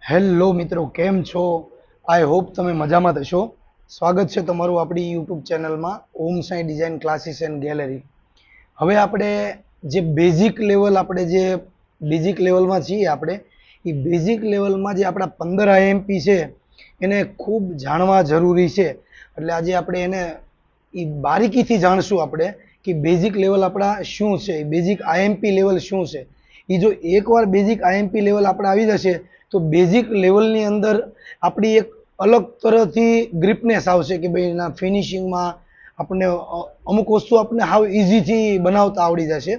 Hello મિત્રો, કેમ છો? આઈ હોપ તમે મજામાં થશો. સ્વાગત છે તમારું આપણી યુટ્યુબ ચેનલમાં Om Sai design classes and gallery. હવે આપણે જે બેઝિક લેવલમાં છીએ આપણે એ બેઝિક લેવલમાં જે આપણા 15 આઈએમપી છે એને ખૂબ જાણવા જરૂરી છે. એટલે આજે આપણે એને એ બારીકીથી જાણશું આપણે કે બેઝિક લેવલ આપણા શું છે, બેઝિક આઈએમપી લેવલ શું છે. એ જો એકવાર બેઝિક આઈએમપી લેવલ આપણે આવી જશે તો બેઝિક લેવલની અંદર આપણી એક અલગ તરહથી ગ્રીપનેસ આવશે કે ભાઈ એના ફિનિશિંગમાં આપણને અમુક વસ્તુ આપણને હાવ ઇઝીથી બનાવતા આવડી જશે.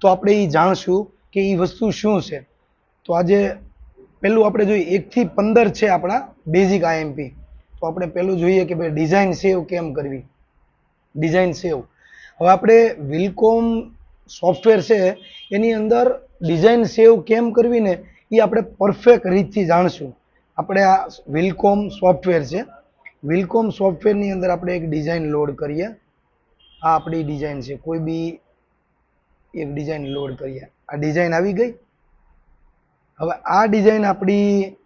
તો આપણે એ જાણશું કે એ વસ્તુ શું છે. તો આજે પહેલું આપણે જોઈએ 1 થી 15 છે આપણા બેઝિક આઈએમપી. તો આપણે પહેલું જોઈએ કે ભાઈ ડિઝાઇન સેવ કેમ કરવી. ડિઝાઇન સેવ, હવે આપણે વિલકોમ સોફ્ટવેર છે એની અંદર ડિઝાઇન સેવ કેમ કરવી ને એ આપણે પરફેક્ટ રીતથી જાણશું. આપણે આ વિલકોમ સોફ્ટવેર છે, વિલકોમ સોફ્ટવેરની અંદર આપણે એક ડિઝાઇન લોડ કરીએ. આ આપણી ડિઝાઇન છે, કોઈ બી એક ડિઝાઇન લોડ કરીએ. આ ડિઝાઇન આવી ગઈ. હવે આ ડિઝાઇન આપણી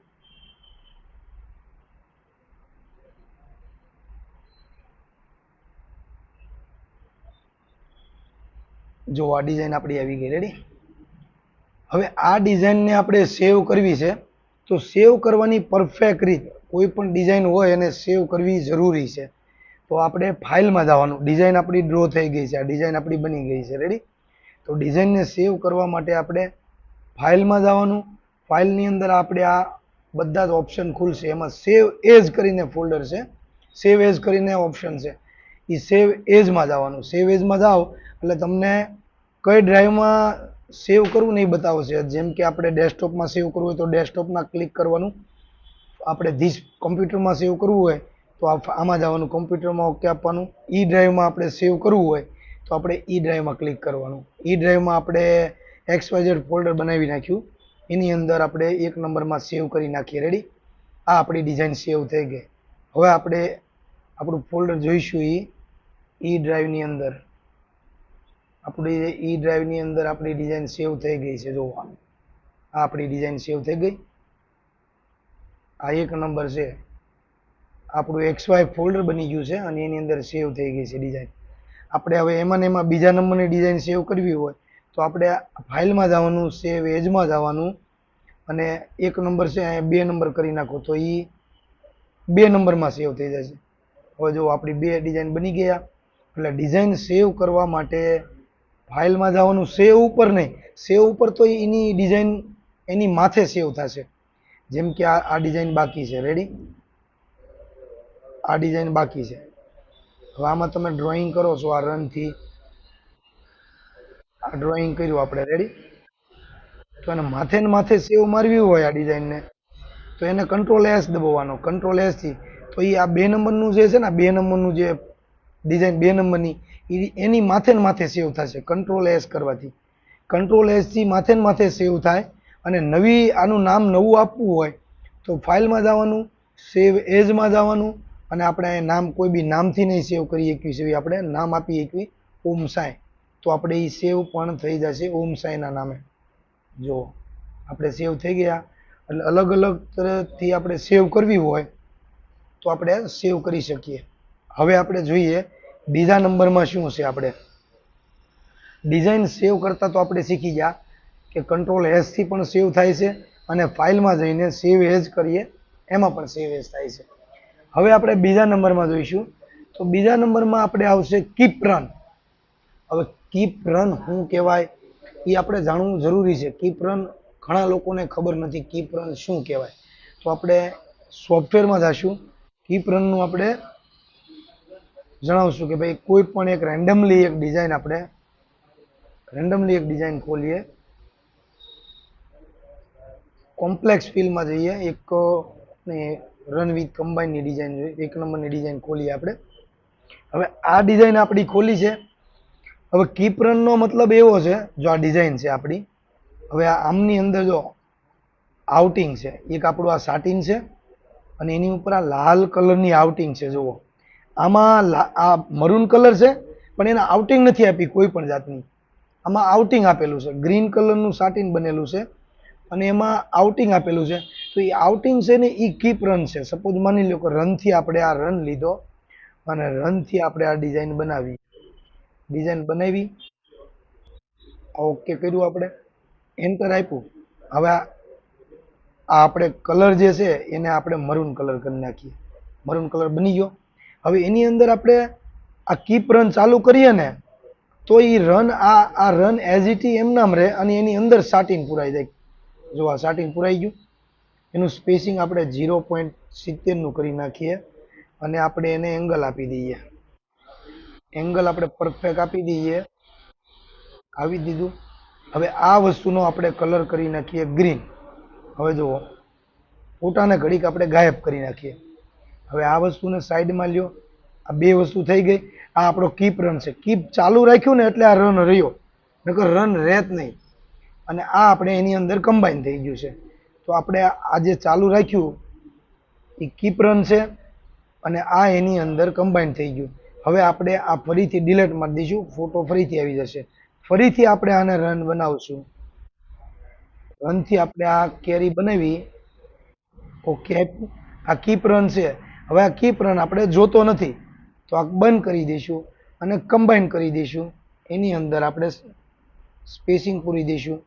જો આ ડિઝાઇન આપણી આવી ગઈ. રેડી. હવે આ ડિઝાઇનને આપણે સેવ કરવી છે. તો સેવ કરવાની પરફેક્ટ રીત, કોઈ પણ ડિઝાઇન હોય એને સેવ કરવી જરૂરી છે. તો આપણે ફાઇલમાં જવાનું. ડિઝાઇન આપણી ડ્રો થઈ ગઈ છે, આ ડિઝાઇન આપણી બની ગઈ છે. રેડી. તો ડિઝાઇનને સેવ કરવા માટે આપણે ફાઇલમાં જવાનું. ફાઇલની અંદર આપણે આ બધા જ ઓપ્શન ખુલશે. એમાં સેવ એઝ કરીને ફોલ્ડર છે, સેવ એઝ કરીને ઓપ્શન છે. એ સેવ એઝમાં જવાનું. સેવ એઝમાં જાઓ એટલે તમને કઈ ડ્રાઈવમાં સેવ કરવું ને એ બતાવશે. જેમ કે આપણે ડેસ્કટોપમાં સેવ કરવું હોય તો ડેસ્કટોપમાં ક્લિક કરવાનું. આપણે ધીસ કમ્પ્યુટરમાં સેવ કરવું હોય તો આમાં જવાનું, કમ્પ્યુટરમાં ઓકે આપવાનું. ઈ ડ્રાઈવમાં આપણે સેવ કરવું હોય તો આપણે ઈ ડ્રાઈવમાં ક્લિક કરવાનું. ઈ ડ્રાઈવમાં આપણે XYZ ફોલ્ડર બનાવી નાખ્યું, એની અંદર આપણે 1 નંબરમાં સેવ કરી નાખીએ. રેડી. આ આપણી ડિઝાઇન સેવ થઈ ગઈ. હવે આપણે આપણું ફોલ્ડર જોઈશું ઈ ડ્રાઈવની અંદર. આપણી ઈ ડ્રાઈવની અંદર આપણી ડિઝાઇન સેવ થઈ ગઈ છે. જો આ આપણી ડિઝાઇન સેવ થઈ ગઈ. આ 1 નંબર છે, આપણું XY ફોલ્ડર બની ગયું છે અને એની અંદર સેવ થઈ ગઈ છે ડિઝાઇન. આપણે હવે એમાં ને એમાં બીજા નંબરની ડિઝાઇન સેવ કરવી હોય તો આપણે ફાઇલમાં જવાનું, સેવ એજમાં જવાનું અને 1 નંબર છે અહીંયા 2 નંબર કરી નાખો તો એ 2 નંબરમાં સેવ થઈ જશે. હવે જો આપણી 2 ડિઝાઇન બની ગયા. એટલે ડિઝાઇન સેવ કરવા માટે ફાઇલમાં જવાનું, સેવ ઉપર નહીં, સેવ ઉપર તો એની ડિઝાઇન એની માથે સેવ થશે. જેમ કે આ ડિઝાઇન બાકી છે. રેડી. આ ડિઝાઇન બાકી છે. હવે આમાં તમે ડ્રોઈંગ કરો છો આ રનથી. આ ડ્રોઈંગ કર્યું આપણે. રેડી. તો એને માથે ને માથે સેવ મારવી હોય આ ડિઝાઇનને તો એને કંટ્રોલ એસ દબાવવાનો. કંટ્રોલ એસ થી તો એ આ 2 નંબરનું જે છે ને, 2 નંબરનું જે ડિઝાઇન 2 નંબરની એની માથે ને માથે સેવ થશે કંટ્રોલ એસ કરવાથી. કંટ્રોલ એસ થી માથે ને માથે સેવ થાય. અને નવી આનું નામ નવું આપવું હોય તો ફાઇલમાં જવાનું, સેવ એઝમાં જવાનું અને આપણે નામ કોઈ બી નામથી નહીં સેવ કરી શકીએ છીએ. આપણે નામ આપી શકીએ ઓમ સાઈ, તો આપણે એ સેવ પણ થઈ જશે ઓમ સાઈના નામે. જો આપણે સેવ થઈ ગયા. એટલે અલગ અલગ તરહથી આપણે સેવ કરવી હોય તો આપણે સેવ કરી શકીએ. હવે આપણે જોઈએ બીજા નંબરમાં શું છે. આપણે ડિઝાઇન સેવ કરતા તો આપણે શીખી ગયા કે કંટ્રોલ એસ થી પણ સેવ થાય છે અને ફાઇલમાં જઈને સેવ એઝ કરીએ એમાં પણ સેવ એઝ થાય છે. હવે આપણે બીજા નંબરમાં જોઈશું. તો બીજા નંબરમાં આપણે આવશે કીપ રન. હવે કીપ રન શું કહેવાય એ આપણે જાણવું જરૂરી છે. કીપ રન ઘણા લોકોને ખબર નથી કીપ રન શું કહેવાય. તો આપણે સોફ્ટવેરમાં જઈશું. કીપ રનનું આપણે જણાવશું કે ભાઈ કોઈ પણ એક રેન્ડમલી એક ડિઝાઇન ખોલીએ. કોમ્પ્લેક્સ ફિલમાં જઈએ. એક રન વિથ કમ્બાઈનની ડિઝાઇન જોઈએ. 1 નંબરની ડિઝાઇન ખોલીએ આપણે. હવે આ ડિઝાઇન આપણી ખોલી છે. હવે કીપ રનનો મતલબ એવો છે, જો આ ડિઝાઇન છે આપણી. હવે આમની અંદર જો આઉટિંગ છે, એક આપણું આ સાટિન છે અને એની ઉપર આ લાલ કલરની આઉટિંગ છે. જુઓ આમાં આ મરૂન કલર છે પણ એને આઉટિંગ નથી આપી કોઈ પણ જાતની. આમાં આઉટિંગ આપેલું છે. ગ્રીન કલરનું સાટિન બનેલું છે અને એમાં આઉટિંગ આપેલું છે. તો તો એ આઉટિંગ છે ને એ કીપ રન છે. સપોઝ માની લો કે રનથી આપણે આ રન લીધો અને રનથી આપણે આ ડિઝાઇન બનાવી. ડિઝાઇન બનાવી, ઓકે કર્યું આપણે, એન્ટર આપ્યું. હવે આ આપણે કલર જે છે એને આપણે મરૂન કલર કરી નાખીએ. મરૂન કલર બની ગયો. હવે એની અંદર આપણે આ કીપ રન ચાલુ કરીએ ને તો એ રન આ રન એઝ ઇટ એમ નામ રહે અને એની અંદર સાટીન પુરાઈ જાય. જો આ સાટીન પુરાઈ ગયું. એનું સ્પેસિંગ આપણે 0.70 નું કરી નાખીએ અને આપણે એને એંગલ આપી દઈએ. એંગલ આપણે પરફેક્ટ આપી દઈએ. આવી દીધું. હવે આ વસ્તુનો આપણે કલર કરી નાખીએ ગ્રીન. હવે જુઓ, ફોટાને ઘડીક આપણે ગાયબ કરી નાખીએ. હવે આ વસ્તુને સાઈડમાં લ્યો. આ બે વસ્તુ થઈ ગઈ. આ આપણો કીપ રન છે. કીપ ચાલુ રાખ્યું ને એટલે આ રન રહ્યો, નકર રન રહેત નહીં. અને આ આપણે એની અંદર કમ્બાઈન થઈ ગયું છે. તો આપણે આ જે ચાલુ રાખ્યું એ કીપ રન છે અને આ એની અંદર કમ્બાઈન થઈ ગયું. હવે આપણે આ ફરીથી ડિલીટ મારી દઈશું. ફોટો ફરીથી આવી જશે. ફરીથી આપણે આને રન બનાવશું. રનથી આપણે આ કેરી બનાવી. ઓકે, આ કીપ રન છે. હવે આ કીપ રન આપણે જોતો નથી તો આ બંધ કરી દઈશું અને કમ્બાઈન કરી દઈશું. એની અંદર આપણે સ્પેસિંગ પૂરી દઈશું.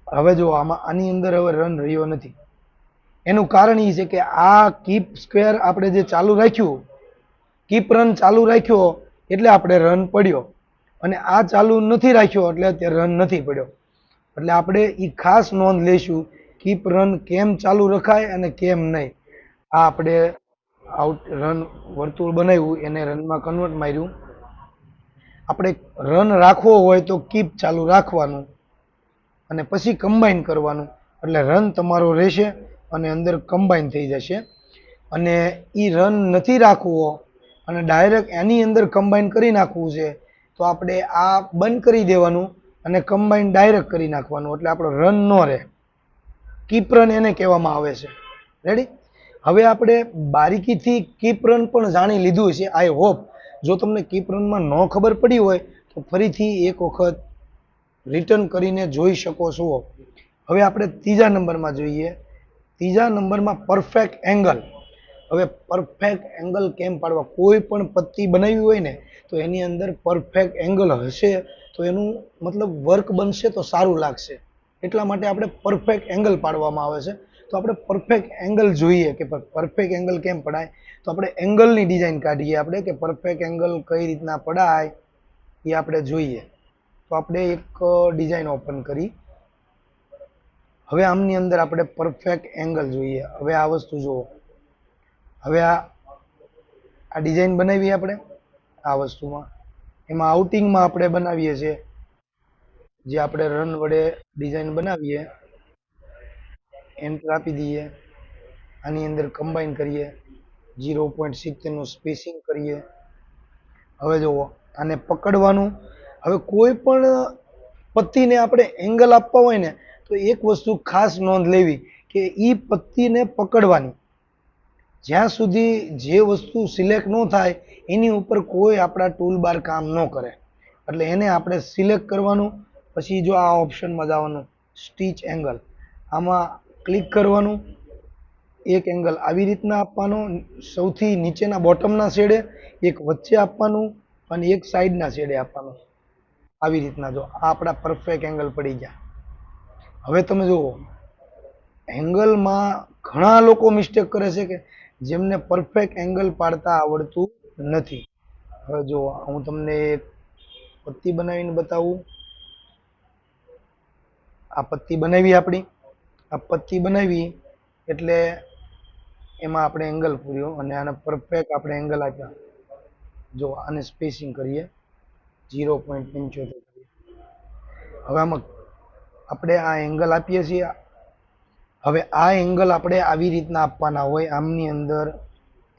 હવે જો આની અંદર હવે રન રહ્યો નથી. એનું કારણ એ છે કે આ કીપ સ્ક્વેર આપણે જે ચાલુ રાખ્યું, કીપ રન ચાલુ રાખ્યો એટલે આપણે રન પડ્યો અને આ ચાલુ નથી રાખ્યો એટલે અત્યારે રન નથી પડ્યો. એટલે આપણે એ ખાસ નોંધ લઈશું કીપ રન કેમ ચાલુ રખાય અને કેમ નહીં. આ આપણે આઉટ રન વર્તુળ બનાવ્યું એને રનમાં કન્વર્ટ માર્યું. આપણે રન રાખવો હોય તો કીપ ચાલુ રાખવાનું અને પછી કમ્બાઈન કરવાનું એટલે રન તમારો રહેશે અને અંદર કમ્બાઈન થઈ જશે. અને એ રન નથી રાખવો અને ડાયરેક્ટ એની અંદર કમ્બાઈન કરી નાખવું છે તો આપણે આ બંધ કરી દેવાનું અને કમ્બાઈન ડાયરેક્ટ કરી નાખવાનું એટલે આપણો રન ન રહે. કીપ રન એને કહેવામાં આવે છે. રેડી? હવે આપણે બારીકીથી કીપ રન પણ જાણી લીધું છે. આઈ હોપ જો તમને કીપ રનમાં ન ખબર પડી હોય તો ફરીથી એક વખત રિટર્ન કરીને જોઈ શકો છો. હવે આપણે ત્રીજા નંબરમાં જોઈએ. ત્રીજા નંબરમાં પરફેક્ટ એંગલ. હવે પરફેક્ટ એંગલ કેમ પાડવા? કોઈ પણ પત્તી બનાવી હોય ને તો એની અંદર પરફેક્ટ એંગલ હશે તો એનું મતલબ વર્ક બનશે તો સારું લાગશે. એટલા માટે આપણે પરફેક્ટ એંગલ પાડવામાં આવે છે. તો આપણે પરફેક્ટ એંગલ જોઈએ કે પરફેક્ટ એંગલ કેમ પડાય. તો આપણે એંગલની ડિઝાઇન કાઢીએ આપણે કે પરફેક્ટ એંગલ કઈ રીતના પડાય એ આપણે જોઈએ. તો આપણે એક ડિઝાઇન ઓપન કરી. હવે આમની અંદર આપણે પરફેક્ટ એંગલ જોઈએ. હવે આ વસ્તુ જુઓ. હવે આ ડિઝાઇન બનાવી આપણે આ વસ્તુમાં. એમાં આઉટિંગમાં આપણે બનાવીએ છીએ જે આપણે રન વડે ડિઝાઇન બનાવીએ. એન્ટર આપી દઈએ. આની અંદર કમ્બાઈન કરીએ. 0.70 નું સ્પેસિંગ કરીએ. હવે જુઓ, આને પકડવાનું. હવે કોઈ પણ પત્તીને આપણે એંગલ આપવા હોય ને તો એક વસ્તુ ખાસ નોંધ લેવી કે એ પત્તીને પકડવાની. જ્યાં સુધી જે વસ્તુ સિલેક્ટ ન થાય એની ઉપર કોઈ આપણા ટૂલ બાર કામ ન કરે. એટલે એને આપણે સિલેક્ટ કરવાનું. પછી જો આ ઓપ્શનમાં જવાનું સ્ટીચ એંગલ, આમાં ક્લિક કરવાનું. એક એંગલ આવી રીતના આપવાનો, સૌથી નીચેના બોટમના શેડે, એક વચ્ચે આપવાનું અને એક સાઈડના શેડે આપવાનું. આવી રીતના જો આ આપણા પરફેક્ટ એંગલ પડી ગયા. હવે તમે જુઓ, એંગલમાં ઘણા લોકો મિસ્ટેક કરે છે કે જેમને પરફેક્ટ એંગલ પાડતા આવડતું નથી. હવે જો હું તમને એક પત્તી બનાવીને બતાવું. આ પત્તી બનાવી આપણી. આ પત્તી બનાવી એટલે એમાં આપણે એંગલ પૂર્યો અને આને પરફેક્ટ આપણે એંગલ આપ્યા. જો આને સ્પેસિંગ કરીએ 0.75 કરીએ. હવે આમાં આપણે આ એંગલ આપીએ છીએ. હવે આ એંગલ આપણે આવી રીતના આપવાના હોય. આમની અંદર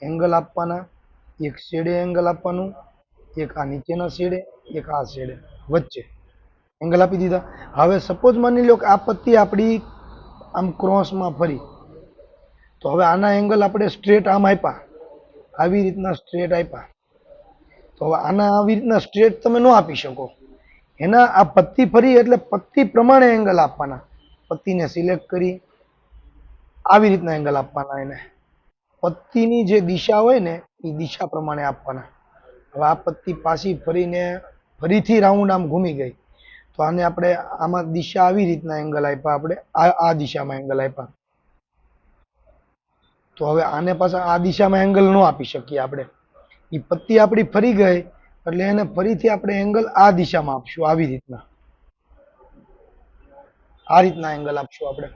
એંગલ આપવાના. એક શેડે એંગલ આપવાનું, એક આ નીચેના શેડે, એક આ શેડે, વચ્ચે એંગલ આપી દીધા. હવે સપોઝ માની લો કે આ પત્તી આપણી આમ ક્રોસમાં ફરી તો હવે આના એંગલ આપણે સ્ટ્રેટ આમ આપ્યા, આવી રીતના સ્ટ્રેટ આપ્યા. તો હવે આના આવી રીતના સ્ટ્રેટ તમે ન આપી શકો. એના આ પત્તી ફરી એટલે પત્તી પ્રમાણે એંગલ આપવાના. પત્તીને સિલેક્ટ કરી આવી રીતના એંગલ આપવાના એને. પત્તીની જે દિશા હોય ને એ દિશા પ્રમાણે આપવાના. હવે આ પત્તી પાછી ફરીને ફરીથી રાઉન્ડ આમ ઘૂમી ગઈ તો આને આપણે આમાં દિશા આવી રીતના એંગલ આપ્યા, આપણે આ દિશામાં એંગલ આપ્યા. તો હવે આને પાછા આ દિશામાં એંગલ ન આપી શકીએ આપણે. એ પત્તી આપણી ફરી ગઈ એટલે એને ફરીથી આપણે એંગલ આ દિશામાં આપશું, આવી રીતના. આ રીતના એંગલ આપશું આપણે.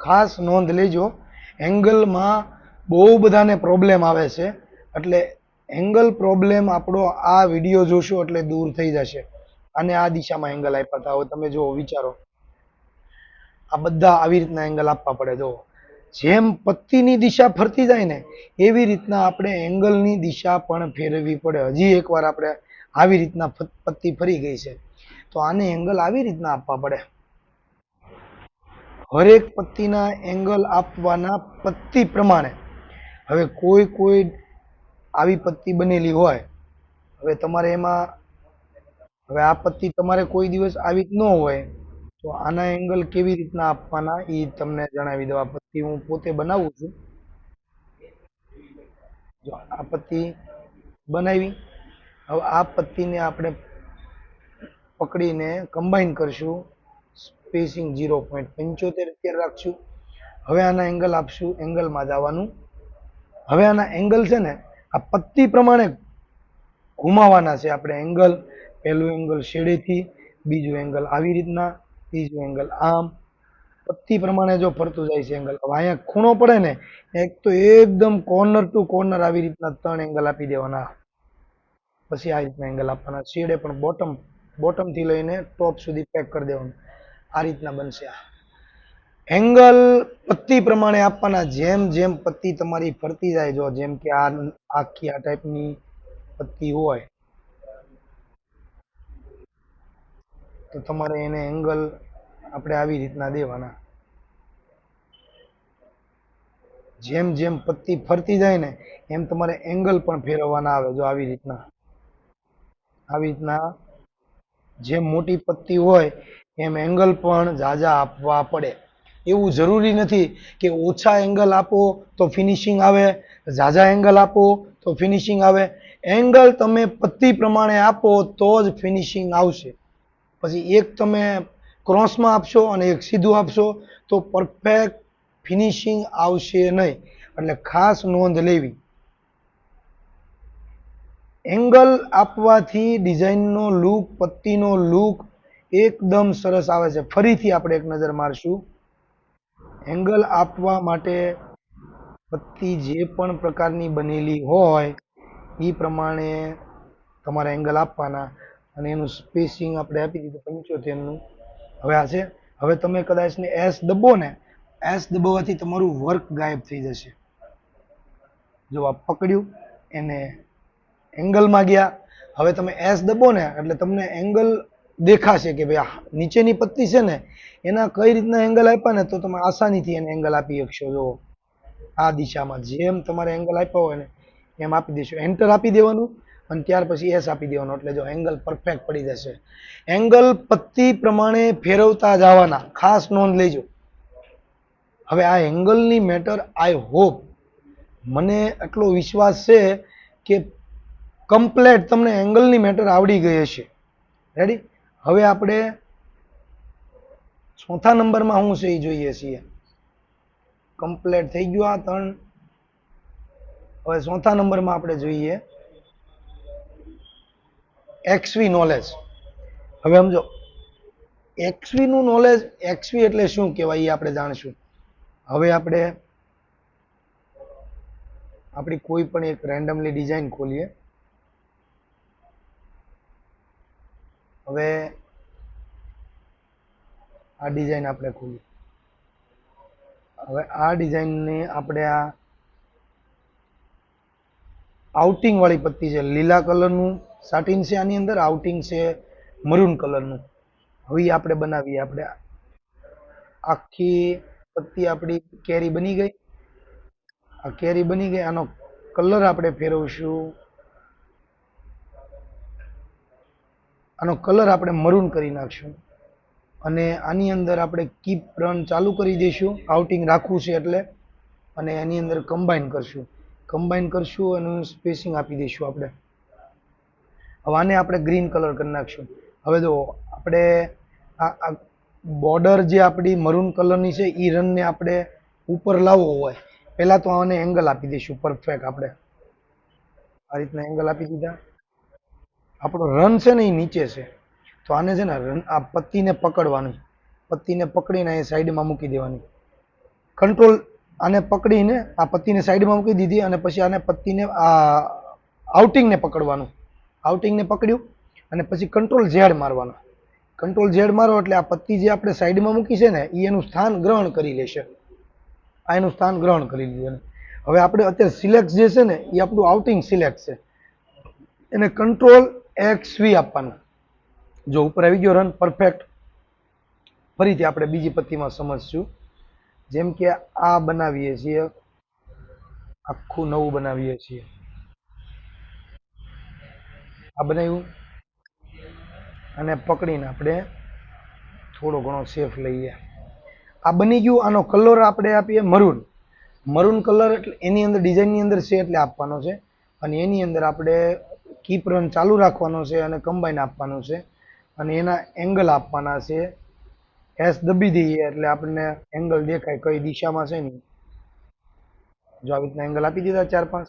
ખાસ નોંધ લેજો, એંગલમાં બહુ બધાને પ્રોબ્લેમ આવે છે, એટલે એંગલ પ્રોબ્લેમ આપણો આ વિડીયો જોશો એટલે દૂર થઈ જશે. અને આ દિશામાં એંગલ આપ્યા હતા. હવે તમે જો વિચારો, આ બધા આવી રીતના એંગલ આપવા પડે. જો જેમ પત્તીની દિશા ફરતી જાય ને એવી રીતના આપણે એંગલની દિશા પણ ફેરવવી પડે. હજી એકવાર આપણે આવી રીતના પત્તી ફરી ગઈ છે તો આને એંગલ આવી રીતના આપવા પડે. હરેક પત્તીના એંગલ આપવાના પત્તી પ્રમાણે. હવે કોઈ આવી પત્તી બનેલી હોય, હવે તમારે એમાં, હવે આ પત્તી તમારે કોઈ દિવસ આવી ન હોય તો આના એંગલ કેવી રીતના આપવાના એ તમને જણાવી દઉં. આ પત્તી હું પોતે બનાવું છું. જો આ પત્તી બનાવી, હવે આ પત્તીને આપણે પકડીને કમ્બાઈન કરશું. સ્પેસિંગ 0.75 અત્યારે રાખશું. હવે આના એંગલ આપશું, એંગલમાં જવાનું. હવે આના એંગલ છે ને આ પત્તી પ્રમાણે ઘુમાવાના છે આપણે એંગલ. પહેલું એંગલ શેડેથી, બીજું એંગલ આવી રીતના, ત્રીજું એંગલ આમ. પત્તી પ્રમાણે જો ફરતું જાય છે એંગલ. હવે અહીંયા ખૂણો પડે ને, એક તો એકદમ કોર્નર ટુ કોર્નર આવી રીતના 3 એંગલ આપી દેવાના. પછી આ રીતના એંગલ આપવાના. શેડે પણ બોટમ થી લઈને ટોપ સુધી પેક કરી દેવાનું. આ રીતના બનશે. આ એંગલ પત્તી પ્રમાણે આપવાના. જેમ જેમ પત્તી તમારી ફરતી જાય, જો જેમ કે આ આખી આ ટાઈપની પત્તી હોય તો તમારે એને એંગલ આપણે આવી રીતના દેવાના. જેમ જેમ પત્તી ફરતી જાય ને એમ તમારે એંગલ પણ ફેરવવાના આવે. જો આવી રીતના, આવી રીતના જેમ મોટી પત્તી હોય એમ એંગલ પણ ઝાઝા આપવા પડે. એવું જરૂરી નથી કે ઓછા એંગલ આપો તો ફિનિશિંગ આવે, ઝાઝા એંગલ આપો તો ફિનિશિંગ આવે. એંગલ તમે પત્તી પ્રમાણે આપો તો જ ફિનિશિંગ આવશે. પછી એક તમે ક્રોસમાં આપશો અને એક સીધું આપશો તો પરફેક્ટ ફિનિશિંગ આવશે નહીં. એટલે ખાસ નોંધ લેવી. એંગલ આપવાથી ડિઝાઇનનો લુક, પત્તીનો લુક એકદમ સરસ આવે છે. ફરીથી આપણે એક નજર મારશું. એંગલ આપવા માટે પત્તી જે પણ પ્રકારની બનેલી હોય એ પ્રમાણે તમારે એંગલ આપવાના. અને એનું સ્પેસિંગ આપણે આપી દીધું 75 નું. હવે આ છે. હવે તમે કદાચ ને એસ દબો ને, એસ દબાવવાથી તમારું વર્ક ગાયબ થઈ જશે. જો આ પકડ્યું, એને એંગલમાં ગયા. હવે તમે એસ દબો ને એટલે તમને એંગલ દેખાશે કે ભાઈ આ નીચેની પત્તી છે ને એના કઈ રીતના એંગલ આપ્યા ને તો તમે આસાનીથી એને એંગલ આપી શકશો. જો આ દિશામાં જેમ તમારે એંગલ આપ્યા હોય ને એમ આપી દેશો. એન્ટર આપી દેવાનું અને ત્યાર પછી એસ આપી દેવાનું. એટલે જો એંગલ પરફેક્ટ પડી જશે. એંગલ પત્તી પ્રમાણે ફેરવતા જવાના. ખાસ નોંધ લેજો. હવે આ એંગલની મેટર, આઈ હોપ, મને એટલો વિશ્વાસ છે કે કમ્પ્લેટ તમને એંગલની મેટર આવડી ગઈ હશે. રેડી? હવે આપણે ચોથા નંબરમાં શું છે એ જોઈએ છીએ. કમ્પ્લેટ થઈ ગયું આ 3. હવે ચોથા નંબરમાં આપણે જોઈએ એક્સવી નોલેજ. હવે સમજો એક્સવી નું નોલેજ, એક્સવી એટલે શું કહેવાય એ આપણે જાણશું. હવે આપણે આપણી કોઈ પણ એક રેન્ડમલી ડિઝાઇન ખોલીએ. હવે આ ડિઝાઇન આપણે ખોલી. હવે આ ડિઝાઇનને આપણે આ આઉટિંગ વાળી પત્તી છે, લીલા કલરનું સાટીન છે આની અંદર, આઉટિંગ છે મરૂન કલરનું. હવે આપણે બનાવીએ. આપણે આખી પત્તી આપણી કેરી બની ગઈ. આ કેરી બની ગઈ. આનો કલર આપણે ફેરવશું. આનો કલર આપણે મરૂન કરી નાખશું. અને આની અંદર આપણે કીપ રન ચાલુ કરી દઈશું, આઉટિંગ રાખવું છે એટલે, અને એની અંદર કમ્બાઈન કરશું અને સ્પેસિંગ આપી દઈશું આપણે. હવે આને આપણે ગ્રીન કલર કરી નાખશું. હવે જો આપણે આ બોર્ડર જે આપણી મરૂન કલરની છે એ રનને આપણે ઉપર લાવવો હોય, પહેલા તો આને એંગલ આપી દઈશું પરફેક્ટ. આપણે આ રીતના એંગલ આપી દીધા. આપણો રન છે ને એ નીચે છે, તો આને છે ને રન આ પત્તીને પકડવાની, પત્તીને પકડીને એ સાઈડમાં મૂકી દેવાની. કંટ્રોલ આને પકડીને આ પત્તીને સાઈડમાં મૂકી દીધી અને પછી આને પત્તીને આ આઉટિંગને પકડવાનું. આઉટિંગને પકડ્યું અને પછી કંટ્રોલ ઝેડ મારવાનો. કંટ્રોલ ઝેડ મારો એટલે આ પત્તી જે આપણે સાઈડમાં મૂકી છે ને એ એનું સ્થાન ગ્રહણ કરી લેશે. આ એનું સ્થાન ગ્રહણ કરી લીધું. હવે આપણે અત્યારે સિલેક્ટ જે છે ને એ આપણું આઉટિંગ સિલેક્ટ છે, એને કંટ્રોલ XV આપવાનું. જો ઉપર આવી ગયો રન પરફેક્ટ. ફરીથી આપણે બીજી પત્તીમાં સમજશું. જેમ કે આ બનાવીએ છીએ, આખું નવું બનાવીએ છીએ. આ બનાવ્યું અને પકડીને આપણે થોડો ઘણો સેફ લઈએ. આ બની ગયું. આનો કલર આપણે આપીએ મરૂન. મરૂન કલર એટલે એની અંદર ડિઝાઇનની અંદર છે એટલે આપવાનો છે, અને એની અંદર આપણે કીપ રન ચાલુ રાખવાનો છે અને કમ્બાઈન આપવાનું છે, અને એના એંગલ આપવાના છે. એસ દબી દઈએ એટલે આપણને એંગલ દેખાય કઈ દિશામાં છે ને. જો આવી રીતના એંગલ આપી દીધા 4-5.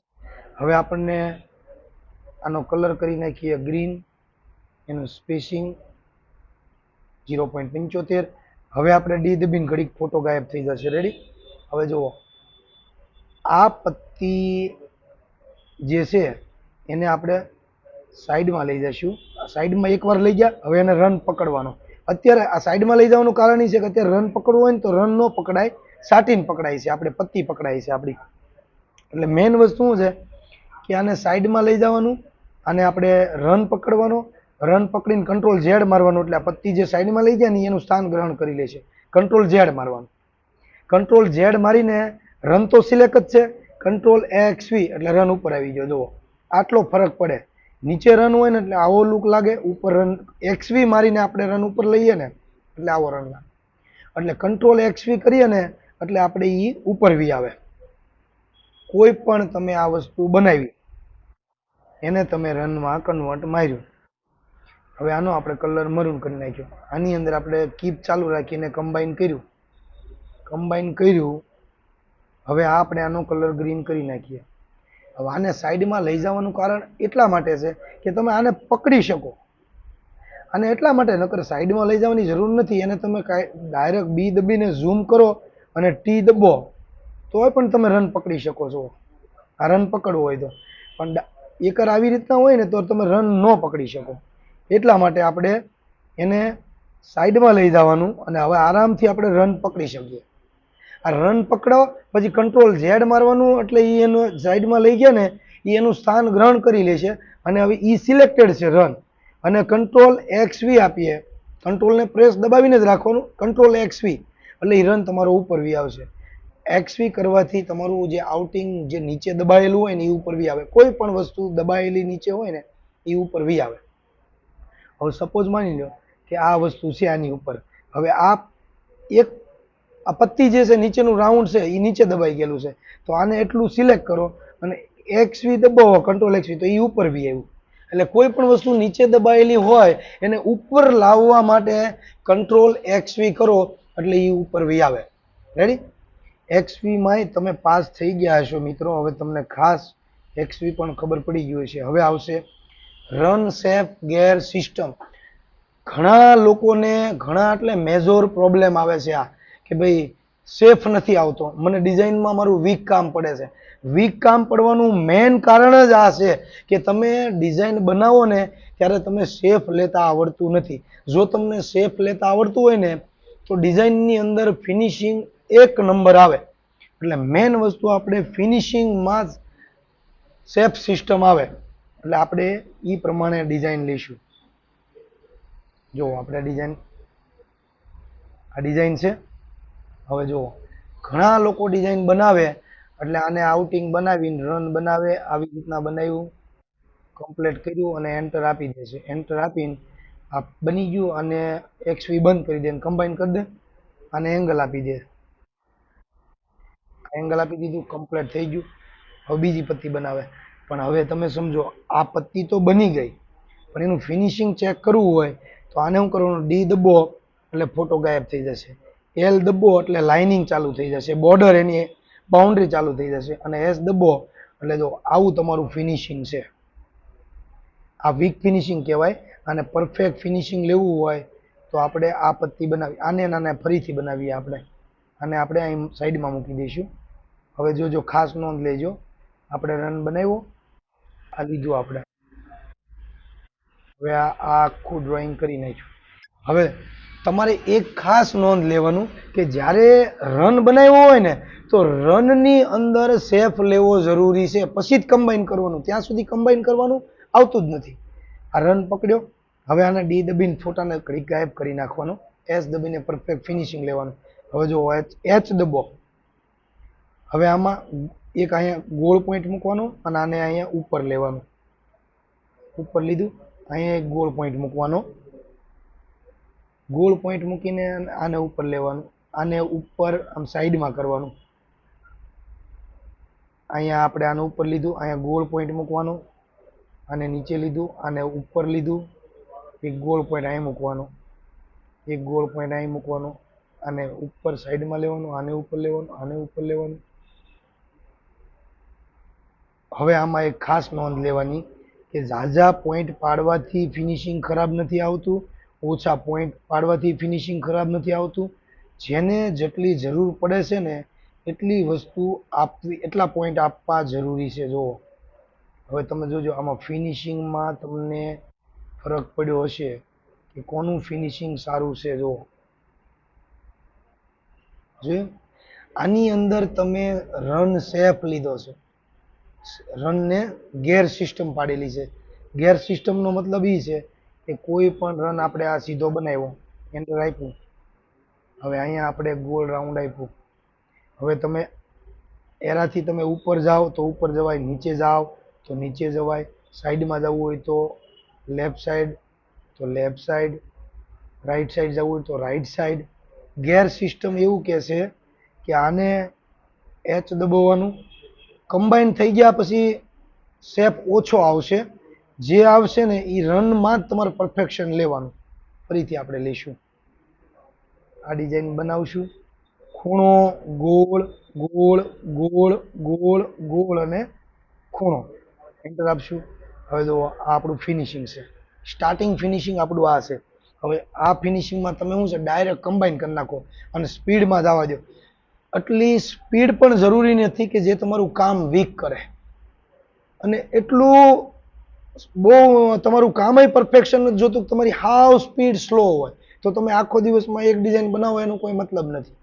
હવે આપણને આનો કલર કરી નાખીએ ગ્રીન, એનું સ્પેસિંગ 0.75. હવે આપણે ડી દબીને ઘડીક ફોટો ગાયબ થઈ જશે. રેડી? હવે જુઓ આ પત્તી જે છે એને આપણે સાઈડમાં લઈ જઈશું. સાઈડમાં એકવાર લઈ ગયા. હવે એને રન પકડવાનો. અત્યારે આ સાઈડમાં લઈ જવાનું કારણ એ છે કે અત્યારે રન પકડવું હોય ને તો રન ન પકડાય, સાટીને પકડાય છે, આપણે પત્તી પકડાય છે આપણી. એટલે મેઇન વસ્તુ શું છે કે આને સાઈડમાં લઈ જવાનું, આને આપણે રન પકડવાનો, રન પકડીને કંટ્રોલ ઝેડ મારવાનું, એટલે આ પત્તી જે સાઈડમાં લઈ ગયા ને એનું સ્થાન ગ્રહણ કરી લે છે. કંટ્રોલ ઝેડ મારવાનું. કંટ્રોલ ઝેડ મારીને રન તો સિલેક્ટ જ છે, કંટ્રોલ XV એટલે રન ઉપર આવી ગયો. જુઓ આટલો ફરક પડે. નીચે રન હોય ને એટલે આવો લુક લાગે, ઉપર રન XV મારીને આપણે રન ઉપર લઈએ ને એટલે આવો રન લાગે. એટલે કંટ્રોલ XV કરીએ ને એટલે આપણે એ ઉપર વી આવે. કોઈ પણ તમે આ વસ્તુ બનાવી એને તમે રનમાં કન્વર્ટ માર્યું. હવે આનો આપણે કલર મરૂન કરી નાખ્યો. આની અંદર આપણે કીપ ચાલુ રાખીને કમ્બાઈન કર્યું. હવે આપણે આનો કલર ગ્રીન કરી નાખીએ. હવે આને સાઈડમાં લઈ જવાનું કારણ એટલા માટે છે કે તમે આને પકડી શકો. અને એટલા માટે, નકર સાઈડમાં લઈ જવાની જરૂર નથી. એને તમે ડાયરેક્ટ બી દબીને ઝૂમ કરો અને ટી દબો તોય પણ તમે રન પકડી શકો છો. આ રન પકડવો હોય તો. પણ એકર આવી રીતના હોય ને તો તમે રન ન પકડી શકો. એટલા માટે આપણે એને સાઈડમાં લઈ જવાનું અને હવે આરામથી આપણે રન પકડી શકીએ. આ રન પકડો પછી કંટ્રોલ ઝેડ મારવાનું એટલે એ એનો સાઈડમાં લઈ ગયા ને એ એનું સ્થાન ગ્રહણ કરી લે છે. અને હવે એ સિલેક્ટેડ છે રન. અને કંટ્રોલ XV આપીએ, કંટ્રોલને પ્રેસ દબાવીને જ રાખવાનું, કંટ્રોલ XV એટલે એ રન તમારો ઉપર વી આવશે. XV કરવાથી તમારું જે આઉટિંગ જે નીચે દબાયેલું હોય ને એ ઉપર વી આવે. કોઈ પણ વસ્તુ દબાયેલી નીચે હોય ને એ ઉપર વી આવે. હવે સપોઝ માની લો કે આ વસ્તુ છે આની ઉપર. હવે આ પત્તી જે છે નીચેનું રાઉન્ડ છે એ નીચે દબાઈ ગયેલું છે, તો આને એટલું સિલેક્ટ કરો અને XV દબાવો, કંટ્રોલ XV, તો એ ઉપર વી આવ્યું. એટલે કોઈ પણ વસ્તુ નીચે દબાયેલી હોય એને ઉપર લાવવા માટે કંટ્રોલ XV કરો એટલે એ ઉપર વી આવે. રેડી? XV માં તમે પાસ થઈ ગયા હશો મિત્રો. હવે તમને ખાસ XV પણ ખબર પડી ગયું છે. હવે આવશે રન સેફ ગેર સિસ્ટમ. ઘણા લોકોને ઘણા એટલે મેજર પ્રોબ્લેમ આવે છે આ કે ભાઈ સેફ નથી આવતો, મને ડિઝાઇનમાં મારું વીક કામ પડે છે. વીક કામ પડવાનું મેઇન કારણ જ આ છે કે તમે ડિઝાઇન બનાવો ને ત્યારે તમે સેફ લેતા આવડતું નથી. જો તમને સેફ લેતા આવડતું હોય ને તો ડિઝાઇનની અંદર ફિનિશિંગ એક નંબર આવે. એટલે મેઇન વસ્તુ આપણે ફિનિશિંગમાં જ સેફ સિસ્ટમ આવે. એટલે આપણે એ પ્રમાણે ડિઝાઇન લઈશું. જો આપણે આ ડિઝાઇન છે. હવે જુઓ ઘણા લોકો ડિઝાઇન બનાવે એટલે આને આઉટિંગ બનાવીને રન બનાવે, આવી રીતના બનાવ્યું, કમ્પ્લીટ કર્યું અને એન્ટર આપી દે છે. એન્ટર આપીને આ બની ગયું અને XV બંધ કરી દે, કમ્બાઈન કરી દે અને એંગલ આપી દે. એંગલ આપી દીધું, કમ્પ્લીટ થઈ ગયું. હવે બીજી પત્તી બનાવે. પણ હવે તમે સમજો, આ પત્તી તો બની ગઈ, પણ એનું ફિનિશિંગ ચેક કરવું હોય તો આને શું કરવાનું? ડી દબો એટલે ફોટો ગાયબ થઈ જશે. એલ દબો એટલે લાઇનિંગ ચાલુ થઈ જશે, બોર્ડર એની બાઉન્ડ્રી ચાલુ થઈ જશે. અને એસ દબો એટલે જો આવું તમારું ફિનિશિંગ છે. આ વીક ફિનિશિંગ કહેવાય. અને પરફેક્ટ ફિનિશિંગ લેવું હોય તો આપણે આ પત્તી બનાવી, આને ફરીથી બનાવીએ આપણે. અને આપણે અહીં સાઈડમાં મૂકી દઈશું. હવે જોજો, ખાસ નોંધ લેજો, આપણે રન બનાવ્યો, આ લીધું આપણે. હવે આ આખું ડ્રોઈંગ કરી નાખ્યું. હવે તમારે એક ખાસ નોંધ લેવાનું કે જ્યારે રન બનાવ્યો હોય ને તો રનની અંદર સેફ લેવો જરૂરી છે, પછી જ કમ્બાઈન કરવાનું. ત્યાં સુધી કમ્બાઈન કરવાનું આવતું જ નથી. આ રન પકડ્યો, હવે આને ડી દબીને ફોટાને ઘડીક ગાયબ કરી નાખવાનો. એસ દબીને પરફેક્ટ ફિનિશિંગ લેવાનું. હવે જો એચ દબો, હવે આમાં એક અહીંયા ગોળ પોઈન્ટ મૂકવાનો અને આને અહીંયા ઉપર લેવાનું. ઉપર લીધું, અહીંયા એક ગોળ પોઈન્ટ મૂકવાનો. ગોળ પોઈન્ટ મૂકીને આને ઉપર લેવાનું. આને ઉપર આમ સાઈડમાં કરવાનું. અહીંયા આપણે આને ઉપર લીધું, અહીંયા ગોળ પોઈન્ટ મૂકવાનો. આને નીચે લીધું, આને ઉપર લીધું, એક ગોળ પોઈન્ટ અહીં મૂકવાનો, એક ગોળ પોઈન્ટ અહીં મૂકવાનો. આને ઉપર સાઈડમાં લેવાનું, આને ઉપર લેવાનું, આને ઉપર લેવાનું. હવે આમાં એક ખાસ નોંધ લેવાની કે ઝાઝા પોઈન્ટ પાડવાથી ફિનિશિંગ ખરાબ નથી આવતું, ઓછા પોઈન્ટ પાડવાથી ફિનિશિંગ ખરાબ નથી આવતું. જેને જેટલી જરૂર પડે છે ને એટલી વસ્તુ આપવી, એટલા પોઈન્ટ આપવા જરૂરી છે. જુઓ, હવે તમે જોજો આમાં ફિનિશિંગમાં તમને ફરક પડ્યો હશે કે કોનું ફિનિશિંગ સારું છે. જુઓ, જોયું? આની અંદર તમે રન સેફ લીધો છે, રનને ગેર સિસ્ટમ પાડેલી છે. ગેર સિસ્ટમનો મતલબ એ છે કે કોઈ પણ રન આપણે આ સીધો બનાવ્યો, એન્ટર આપ્યું, હવે અહીંયા આપણે ગોળ રાઉન્ડ આપ્યું. હવે તમે એનાથી તમે ઉપર જાઓ તો ઉપર જવાય, નીચે જાઓ તો નીચે જવાય, સાઈડમાં જવું હોય તો લેફ્ટ સાઈડ તો લેફ્ટ સાઈડ, રાઈટ સાઈડ જવું હોય તો રાઈટ સાઈડ. ગેર સિસ્ટમ એવું કહે છે કે આને એચ દબાવવાનું, કમ્બાઈન થઈ ગયા પછી શેપ ઓછો આવશે. જે આવશે ને એ રનમાં જ તમારે પરફેક્શન લેવાનું. ફરીથી આપણે લઈશું, આ ડિઝાઇન બનાવશું. ખૂણો, ગોળ, ગોળ, ગોળ, ગોળ, ગોળ અને ખૂણો, એન્ટર આપશું. હવે જો આ આપણું ફિનિશિંગ છે, સ્ટાર્ટિંગ ફિનિશિંગ આપણું આ છે. હવે આ ફિનિશિંગમાં તમે શું છે, ડાયરેક્ટ કમ્બાઈન કરી નાખો અને સ્પીડમાં જવા દો. એટલી સ્પીડ પણ જરૂરી નથી કે જે તમારું કામ વીક કરે, અને એટલું બહુ તમારું કામય પરફેક્શન નથી જોતું, તમારી હાવ સ્પીડ સ્લો હોય તો તમે આખો દિવસમાં એક ડિઝાઇન બનાવો એનો કોઈ મતલબ નથી.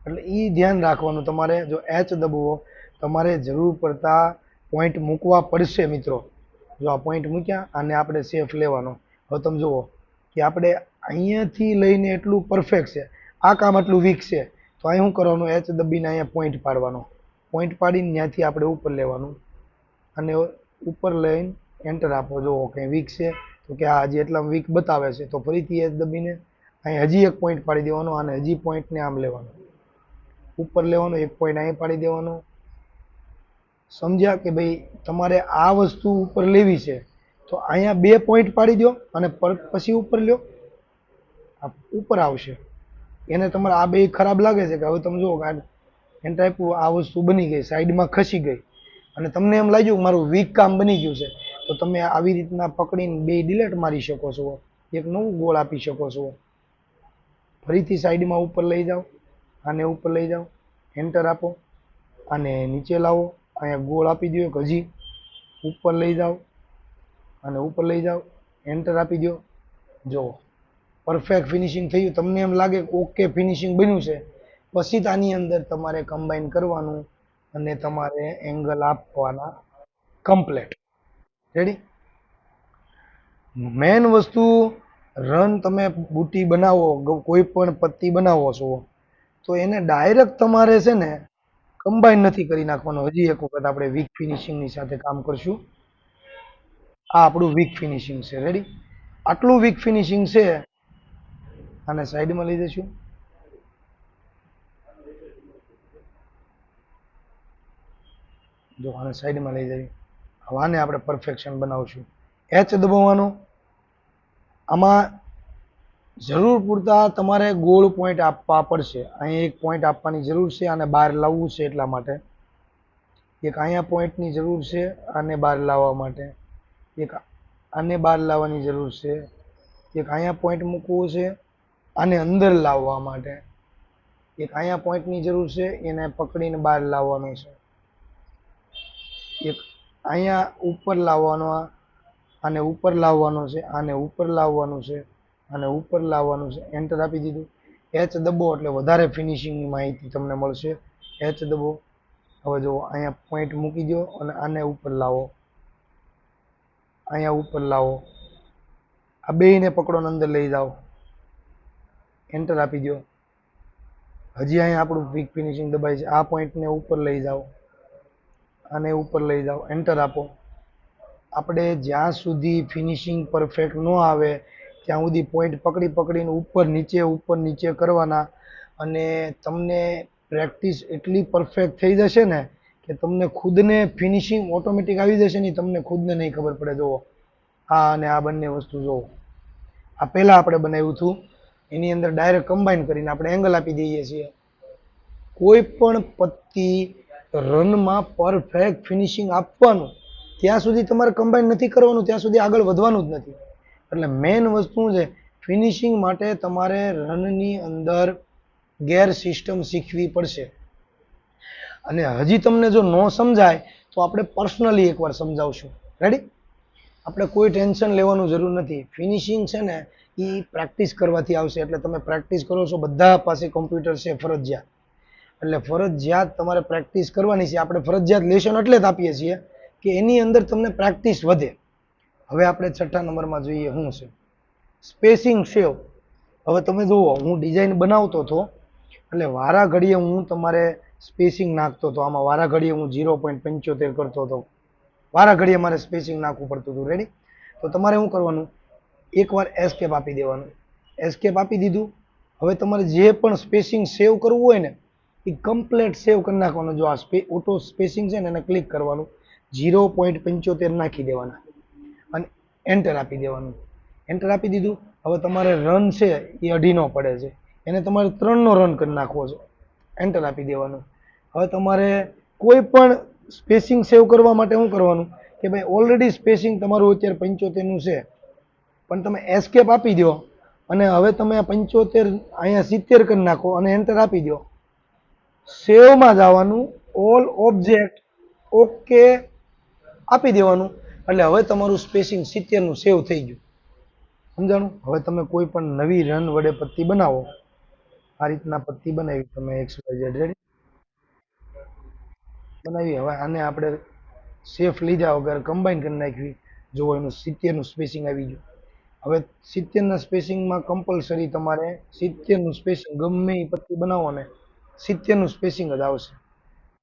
એટલે એ ધ્યાન રાખવાનું તમારે. જો એચ દબાવો, તમારે જરૂર પડતા પોઈન્ટ મૂકવા પડશે મિત્રો. જો આ પોઈન્ટ મૂક્યા, આને આપણે સેફ લેવાનો. હવે તમે જુઓ કે આપણે અહીંયાથી લઈને એટલું પરફેક્ટ છે, આ કામ આટલું વીક છે, તો અહીં શું કરવાનું? એચ દબીને અહીંયા પોઈન્ટ પાડવાનો. પોઈન્ટ પાડીને ત્યાંથી આપણે ઉપર લેવાનું અને ઉપર લઈને એન્ટર આપો. જુઓ કંઈ વીક છે તો કે આ હજી એટલા વીક બતાવે છે, તો ફરીથી એચ દબીને અહીં હજી એક પોઈન્ટ પાડી દેવાનો અને હજી પોઈન્ટને આમ લેવાનો, ઉપર લેવાનો, એક પોઈન્ટ અહીં પાડી દેવાનો. સમજ્યા કે ભાઈ તમારે આ વસ્તુ ઉપર લેવી છે તો અહીંયા બે પોઈન્ટ પાડી દો અને પછી ઉપર લ્યો, આ ઉપર આવશે. એને તમારે આ બે ખરાબ લાગે છે કે હવે તમે જુઓ એન ટાઈપનું આ વસ્તુ બની ગઈ, સાઈડમાં ખસી ગઈ અને તમને એમ લાગ્યું કે મારું વીક કામ બની ગયું છે, તો તમે આવી રીતના પકડીને બે ડિલેટ મારી શકો છો, એક નવું ગોળ આપી શકો છો. ફરીથી સાઈડમાં ઉપર લઈ જાઓ, આને ઉપર લઈ જાઓ, એન્ટર આપો, અને નીચે લાવો, અહીંયા ગોળ આપી દો એક હજી, ઉપર લઈ જાઓ અને ઉપર લઈ જાઓ, એન્ટર આપી દો. જુઓ પરફેક્ટ ફિનિશિંગ થયું. તમને એમ લાગે કે ઓકે ફિનિશિંગ બન્યું છે, પછી જ આની અંદર તમારે કમ્બાઈન કરવાનું અને તમારે એંગલ આપવાના કમ્પ્લેટ. રેડી? મેન વસ્તુ, રન તમે બુટી બનાવો, કોઈ પણ પત્તી બનાવો છો તો એને ડાયરેક્ટ તમારે છે ને કમ્બાઈન નથી કરી નાખવાનું. હજી એક વખત આપણે વીક ફિનિશિંગની સાથે કામ કરશું. આ આપણું વીક ફિનિશિંગ છે. રેડી? આટલું વીક ફિનિશિંગ છે. આને સાઈડમાં લઈ જઈશું. જો આને સાઈડમાં લઈ જઈએ. હવે આને આપણે પરફેક્શન બનાવશું. એચ દબાવવાનો. આમાં જરૂર પૂરતા તમારે ગોળ પોઈન્ટ આપવા પડશે. અહીં એક પોઈન્ટ આપવાની જરૂર છે, આને બહાર લાવવું છે એટલા માટે. એક અહીંયા પોઈન્ટની જરૂર છે આને બહાર લાવવા માટે. એક આને બહાર લાવવાની જરૂર છે. એક અહીંયા પોઈન્ટ મૂકવું છે આને અંદર લાવવા માટે. એક અહીંયા પોઈન્ટની જરૂર છે, એને પકડીને બહાર લાવવાનો છે. એક અહીંયા ઉપર લાવવાનો, આને ઉપર લાવવાનો છે, આને ઉપર લાવવાનું છે, આને ઉપર લાવવાનું છે. એન્ટર આપી દીધું. એચ દબો એટલે વધારે ફિનિશિંગની માહિતી તમને મળશે. એચ દબો. હવે જો અહીંયા પોઈન્ટ મૂકી દો અને આને ઉપર લાવો, અહીંયા ઉપર લાવો. આ બેયને પકડો ને અંદર લઈ જાઓ. એન્ટર આપી દો. હજી અહીંયા આપણું વીક ફિનિશિંગ દબાય છે. આ પોઈન્ટને ઉપર લઈ જાઓ, આને ઉપર લઈ જાઓ. એન્ટર આપો. આપણે જ્યાં સુધી ફિનિશિંગ પરફેક્ટ ન આવે ત્યાં સુધી પોઈન્ટ પકડીને ઉપર નીચે કરવાના. અને તમને પ્રેક્ટિસ એટલી પરફેક્ટ થઈ જશે ને કે તમને ખુદને ફિનિશિંગ ઓટોમેટિક આવી જશે ને, તમને ખુદને નહીં ખબર પડે. જુઓ આ અને આ બંને વસ્તુ જુઓ. આ પહેલાં આપણે બનાવ્યું હતું, એની અંદર ડાયરેક્ટ કમ્બાઈન કરીને આપણે એંગલ આપી દઈએ છીએ. કોઈ પણ પત્તી રનમાં પરફેક્ટ ફિનિશિંગ આપવાનું, ત્યાં સુધી તમારે કમ્બાઈન નથી કરવાનું, ત્યાં સુધી આગળ વધવાનું જ નથી. એટલે મેઇન વસ્તુ છે ફિનિશિંગ માટે તમારે રનની અંદર ગેર સિસ્ટમ શીખવી પડશે. અને હજી તમને જો ન સમજાય તો આપણે પર્સનલી એકવાર સમજાવશું. રેડી? આપણે કોઈ ટેન્શન લેવાનું જરૂર નથી. ફિનિશિંગ છે ને એ પ્રેક્ટિસ કરવાથી આવશે. એટલે તમે પ્રેક્ટિસ કરો છો, બધા પાસે કમ્પ્યુટર છે ફરજિયાત. એટલે ફરજિયાત તમારે પ્રેક્ટિસ કરવાની છે. આપણે ફરજિયાત લેશન એટલે જ આપીએ છીએ કે એની અંદર તમને પ્રેક્ટિસ વધે. હવે આપણે છઠ્ઠા નંબરમાં જોઈએ શું છે સ્પેસિંગ સેવ. હવે તમે જુઓ, હું ડિઝાઇન બનાવતો હતો એટલે વારા ઘડીએ હું તમારે સ્પેસિંગ નાખતો હતો. આમાં વારા ઘડીએ હું 0.75 કરતો હતો. વારા ઘડીએ મારે સ્પેસિંગ નાખવું પડતું હતું. રેડી? તો તમારે શું કરવાનું, એકવાર એસ્કેપ આપી દેવાનું. એસ્કેપ આપી દીધું. હવે તમારે જે પણ સ્પેસિંગ સેવ કરવું હોય ને એ કમ્પ્લેટ સેવ કરી નાખવાનું. જો આ ઓટો સ્પેસિંગ છે ને એને ક્લિક કરવાનું, 0.75 નાખી દેવાના અને એન્ટર આપી દેવાનું. એન્ટર આપી દીધું. હવે તમારે રન છે એ 2.5 પડે છે, એને તમારે 3નો રન કરી નાખવો છે. એન્ટર આપી દેવાનું. હવે તમારે કોઈ પણ સ્પેસિંગ સેવ કરવા માટે શું કરવાનું કે ભાઈ ઓલરેડી સ્પેસિંગ તમારું અત્યારે 75નું છે, પણ તમે એસ્કેપ આપી દો અને હવે તમે 75 અહીંયા 70 કરી નાખો અને એન્ટર આપી દો. સેવમાં જવાનું, ઓલ ઓબ્જેક્ટ ઓકે આપી દેવાનું. એટલે હવે તમારું સ્પેસિંગ 70નું સેવ થઈ ગયું. સમજાણું? હવે તમે કોઈ પણ નવી રન વડે પત્તી બનાવો. આ રીતના પત્તી બનાવી તમે XYZ રેડી બનાવી. હવે આને આપણે સેફ લીધા વગર કમ્બાઈન કરી નાખવી. જો એનું 70નું સ્પેસિંગ આવી ગયું. હવે 70ના સ્પેસિંગમાં કમ્પલસરી તમારે 70નું સ્પેસિંગ ગમે એ પત્તી બનાવો ને 70નું સ્પેસિંગ જ આવશે.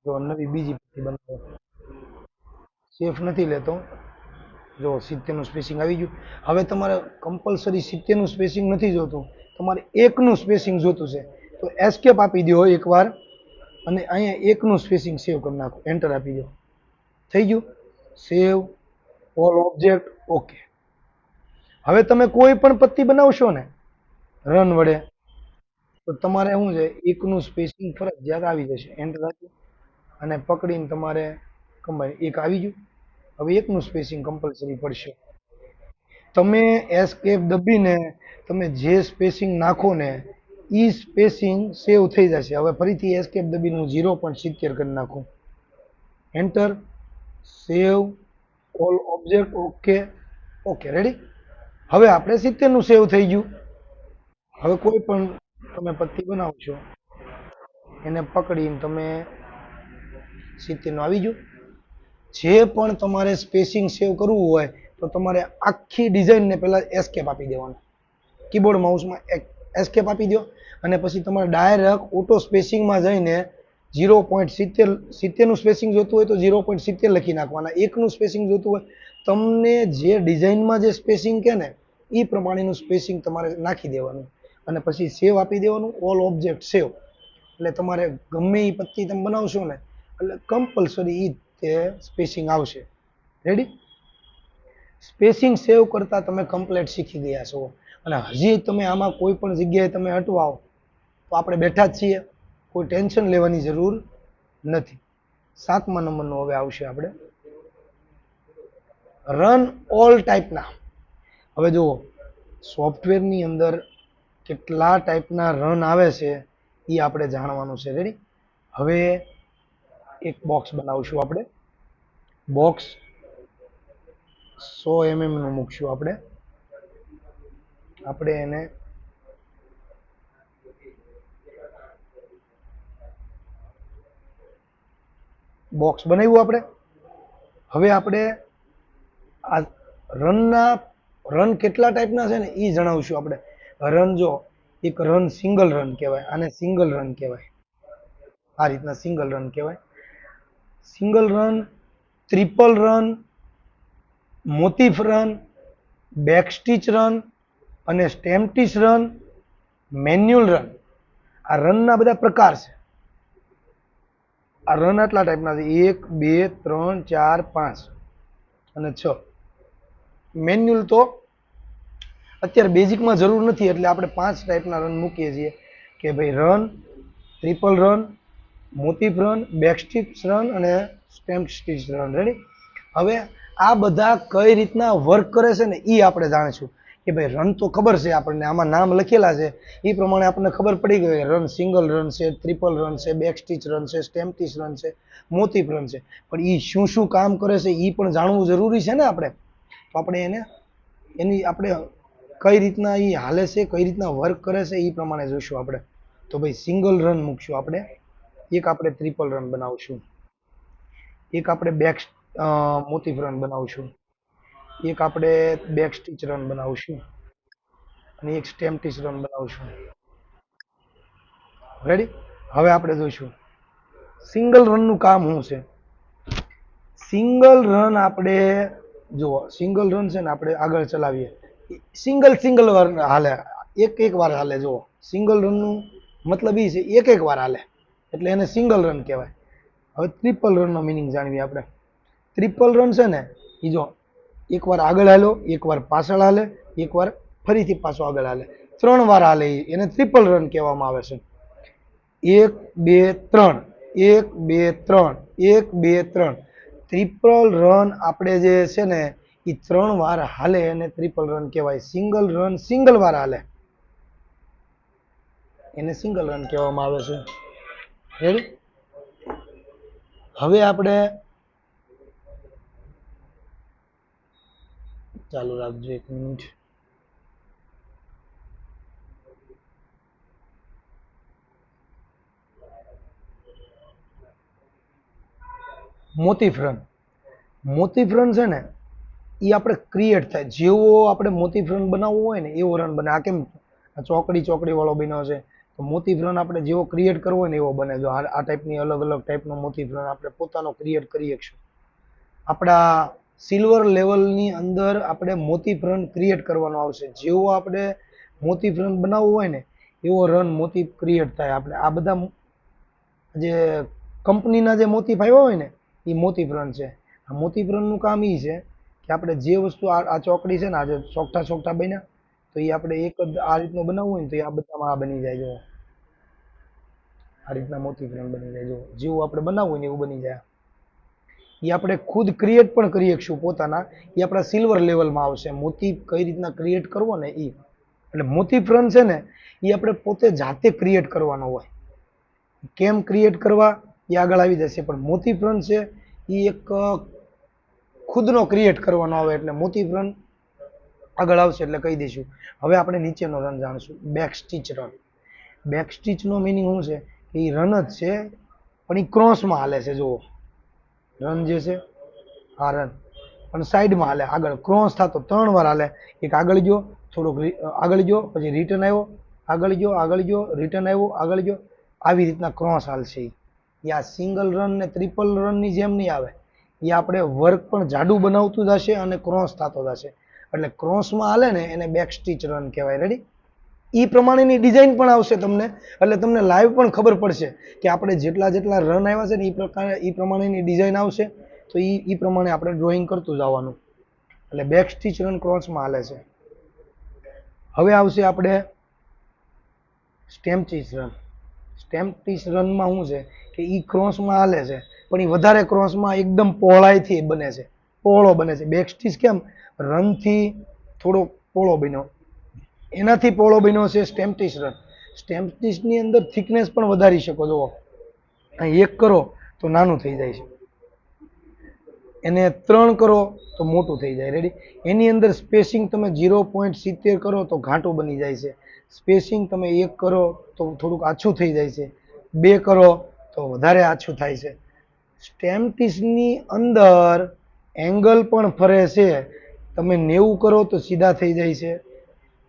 જો નવી બીજી પત્તી બનાવો, સેફ નથી લેતો. જો 70નું સ્પેસિંગ આવી ગયું. હવે તમારે કમ્પલસરી 70નું સ્પેસિંગ નથી જોતું, તમારે 1નું સ્પેસિંગ જોતું છે. તો એસ્કેપ આપી દો એકવાર અને અહીંયા 1નું સ્પેસિંગ સેવ કરી નાખો. એન્ટર આપી દો. થઈ ગયું. સેવ ઓલ ઓબ્જેક્ટ ઓકે. હવે તમે કોઈ પણ પત્તી બનાવશો ને રન વડે તો તમારે શું છે 1નું સ્પેસિંગ ફરજિયાત આવી જશે. એન્ટર આપી અને પકડીને તમારે કમ્બાઈન. 1 આવી ગયું. હવે 1નું સ્પેસિંગ કમ્પલસરી પડશે. તમે એસ્કેપ દબીને તમે જે સ્પેસિંગ નાખો ને એ સ્પેસિંગ સેવ થઈ જશે. હવે ફરીથી એસ્કેપ દબીને હું 0.70 કરી નાખું. Enter. Save all object okay okay. Ready? હવે આપણે 70નું સેવ થઈ ગયું. હવે કોઈ પણ તમે પત્તી બનાવશો એને પકડીને તમે 70નું આવી ગયું. જે પણ તમારે સ્પેસિંગ સેવ કરવું હોય તો તમારે આખી ડિઝાઇનને પહેલા એસ્કેપ આપી દેવાનું. કીબોર્ડ માઉસમાં એસ્કેપ આપી દો અને પછી તમારે ડાયરેક્ટ ઓટો સ્પેસિંગમાં જઈને 0.70નું સ્પેસિંગ જોતું હોય તો 0.70 લખી નાખવાના. 1નું સ્પેસિંગ જોતું હોય, તમને જે ડિઝાઇનમાં જે સ્પેસિંગ કે ને એ પ્રમાણેનું સ્પેસિંગ તમારે નાખી દેવાનું અને પછી સેવ આપી દેવાનું, ઓલ ઓબ્જેક્ટ સેવ. એટલે તમારે ગમે એ પત્તી તમે બનાવશો ને એટલે કમ્પલસરી એ તે સ્પેસિંગ આવશે. રેડી? સ્પેસિંગ સેવ કરતા તમે કમ્પ્લીટ શીખી ગયા છો અને હજી તમે આમાં કોઈ પણ જગ્યાએ તમે અટવાઓ તો આપણે બેઠા જ છીએ, કોઈ ટેન્શન લેવાની જરૂર નથી. 7મા નંબરનો હવે આવશે આપણે રન ઓલ ટાઈપના. હવે જુઓ સોફ્ટવેરની અંદર કેટલા ટાઈપના રન આવે છે એ આપણે જાણવાનું છે. રેડી? હવે એક બોક્સ બનાવશું આપણે. બોક્સ 100 mm નું મૂકશું આપણે. આપણે એને બોક્સ બનાવ્યું આપણે. હવે આપણે આ રન કેટલા ટાઈપના છે ને એ જણાવશું આપણે. રન જો એક રન સિંગલ રન કહેવાય, આને સિંગલ રન કહેવાય. આ રીતના સિંગલ રન કહેવાય. Single run, triple run, motif run, backstitch run અને સ્ટેમ્પટીસ રન, મેન્યુઅલ રન. આ રનના બધા પ્રકાર છે. આ રન આટલા ટાઈપના છે 1 2 3 4 5 અને 6. મેન્યુઅલ તો અત્યારે બેઝિકમાં જરૂર નથી એટલે આપણે 5 ટાઈપના રન મૂકીએ છીએ કે ભાઈ run, triple run, motif run, backstitch run અને સ્ટેમ્પ સ્ટિચ રન. રેડી? હવે આ બધા કઈ રીતના વર્ક કરે છે ને એ આપણે જાણીશું કે ભાઈ રન તો ખબર છે આપણને, આમાં નામ લખેલા છે એ પ્રમાણે આપણને ખબર પડી ગઈ રન સિંગલ રન છે, ટ્રિપલ રન છે, બેકસ્ટિચ રન છે, સ્ટેમ્પટીસ રન છે, મોટિફ રન છે. પણ એ શું શું કામ કરે છે એ પણ જાણવું જરૂરી છે ને આપણે. તો આપણે એની આપણે કઈ રીતના એ હાલે છે, કઈ રીતના વર્ક કરે છે એ પ્રમાણે જોઈશું આપણે. તો ભાઈ સિંગલ રન મૂકશું આપણે, એક આપણે ટ્રિપલ રન બનાવશું, એક આપણે મોટિફ રન બનાવશું, એક આપણે બેક સ્ટિચ રન બનાવશું અને એક સ્ટેમ્પટીસ રન બનાવશું. રેડી? હવે આપણે જોઈશું સિંગલ રનનું કામ શું છે. સિંગલ રન આપણે જુઓ, સિંગલ રન છે ને આપણે આગળ ચલાવીએ સિંગલ વાર હાલે, એક વાર હાલે. જુઓ સિંગલ રનનું મતલબ એ છે એક વાર હાલે એટલે એને સિંગલ રન કહેવાય. હવે ટ્રિપલ રનનો મિનિંગ જાણવીએ આપણે. ટ્રિપલ રન છે ને એ જો એકવાર આગળ હાલો, એકવાર પાછળ હાલે, એકવાર ફરીથી પાછો આગળ હાલે, 3 વાર હાલે, એને ટ્રિપલ રન કહેવામાં આવે છે. 1 2 3 1 2 3 1 2 3 ટ્રિપલ રન આપણે જે છે ને એ 3 વાર હાલે એને ટ્રિપલ રન કહેવાય. સિંગલ રન સિંગલ વાર હાલે એને સિંગલ રન કહેવામાં આવે છે. રેડી? હવે આપણે ચાલુ રાખજો 1 minute. Motif run. Motif run છે ને એ આપણે ક્રિએટ થાય જેવો આપણે મોટિફ રન બનાવવો હોય ને એવો રન બને. આ કેમ ચોકડી વાળો બન્યો છે તો મોટિફ રન આપણે જેવો ક્રિએટ કરવો હોય ને એવો બને. જો આ ટાઈપની અલગ અલગ ટાઈપનો મોટિફ રન આપણે પોતાનો ક્રિએટ કરી શકશું. આપણા સિલ્વર લેવલની અંદર આપણે મોટિફ રન ક્રિએટ કરવાનો આવશે. જેવો આપણે મોટિફ રન બનાવવો હોય ને એવો રન મોટિફ ક્રિએટ થાય. આપણે આ બધા જે કંપનીના જે મોટિફ આવ્યા હોય ને એ મોટિફ રન છે. આ મોટિફ રનનું કામ એ છે કે આપણે જે વસ્તુ આ ચોકડી છે ને આજે ચોકઠા બન્યા તો એ આપણે એક જ આ રીતનું બનાવવું હોય ને તો એ આ બધામાં આ બની જાય. જો આ રીતના મોટિફ રન બની જાય. જો જેવું આપણે બનાવવું હોય ને એવું બની જાય. એ આપણે ખુદ ક્રિએટ પણ કરી શકશું પોતાના. એ આપણા સિલ્વર લેવલમાં આવશે. મોટિફ કઈ રીતના ક્રિએટ કરવો ને એ એટલે મોટિફ રન છે ને એ આપણે પોતે જાતે ક્રિએટ કરવાનો હોય. કેમ ક્રિએટ કરવા એ આગળ આવી જશે, પણ મોટિફ રન છે એ એક ખુદનો ક્રિએટ કરવાનો આવે એટલે મોટિફ રન આગળ આવશે એટલે કહી દઈશું. હવે આપણે નીચેનો રન જાણીશું, બેક સ્ટિચ રન. બેક સ્ટિચનો મિનિંગ શું છે કે એ રન જ છે પણ એ ક્રોસમાં હાલે છે. જુઓ રન જે છે આ રન પણ સાઈડમાં હાલે, આગળ ક્રોસ થતો 3 વાર હાલે. એક આગળ ગયો, થોડોક આગળ ગયો, પછી રિટર્ન આવ્યો, આગળ ગયો, રિટર્ન આવ્યો, આગળ ગયો, આવી રીતના ક્રોસ હાલશે. એ આ સિંગલ રન ને ટ્રિપલ રનની જેમ નહીં આવે. એ આપણે વર્ક પણ જાડું બનાવતું જશે અને ક્રોસ થતો જશે. એટલે ક્રોસમાં હાલે ને એને બેક સ્ટીચ રન કહેવાય. રેડી? એ પ્રમાણેની ડિઝાઇન પણ આવશે તમને, એટલે તમને લાઈવ પણ ખબર પડશે કે આપણે જેટલા જેટલા રન આવ્યા છે ને એ પ્રમાણેની ડિઝાઇન આવશે. તો એ પ્રમાણે આપણે ડ્રોઈંગ કરતું જવાનું. એટલે બેક સ્ટીચ રન ક્રોસમાં હાલે છે. હવે આવશે આપણે stem stitch run. Stem stitch રનમાં શું છે કે એ ક્રોસમાં હાલે છે, પણ એ વધારે ક્રોસમાં એકદમ પહોળાઈથી બને છે, પહોળો બને છે. બેક સ્ટીચ કેમ રનથી થોડો પહોળો બન્યો, એનાથી પહોળો બન્યો છે સ્ટેમ્પ સ્ટીચ રન. સ્ટેમ્પ સ્ટીચની અંદર થિકનેસ પણ વધારી શકો. જુઓ, એક કરો તો નાનું થઈ જાય છે, એને 3 કરો તો મોટું થઈ જાય. રેડી? એની અંદર સ્પેસિંગ તમે 0.70 કરો તો ઘાટું બની જાય છે. સ્પેસિંગ તમે 1 કરો તો થોડુંક આછું થઈ જાય છે, 2 કરો તો વધારે આછું થાય છે. સ્ટેમ્પ સ્ટીચની અંદર એંગલ પણ ફરે છે. તમે 90 કરો તો સીધા થઈ જાય છે,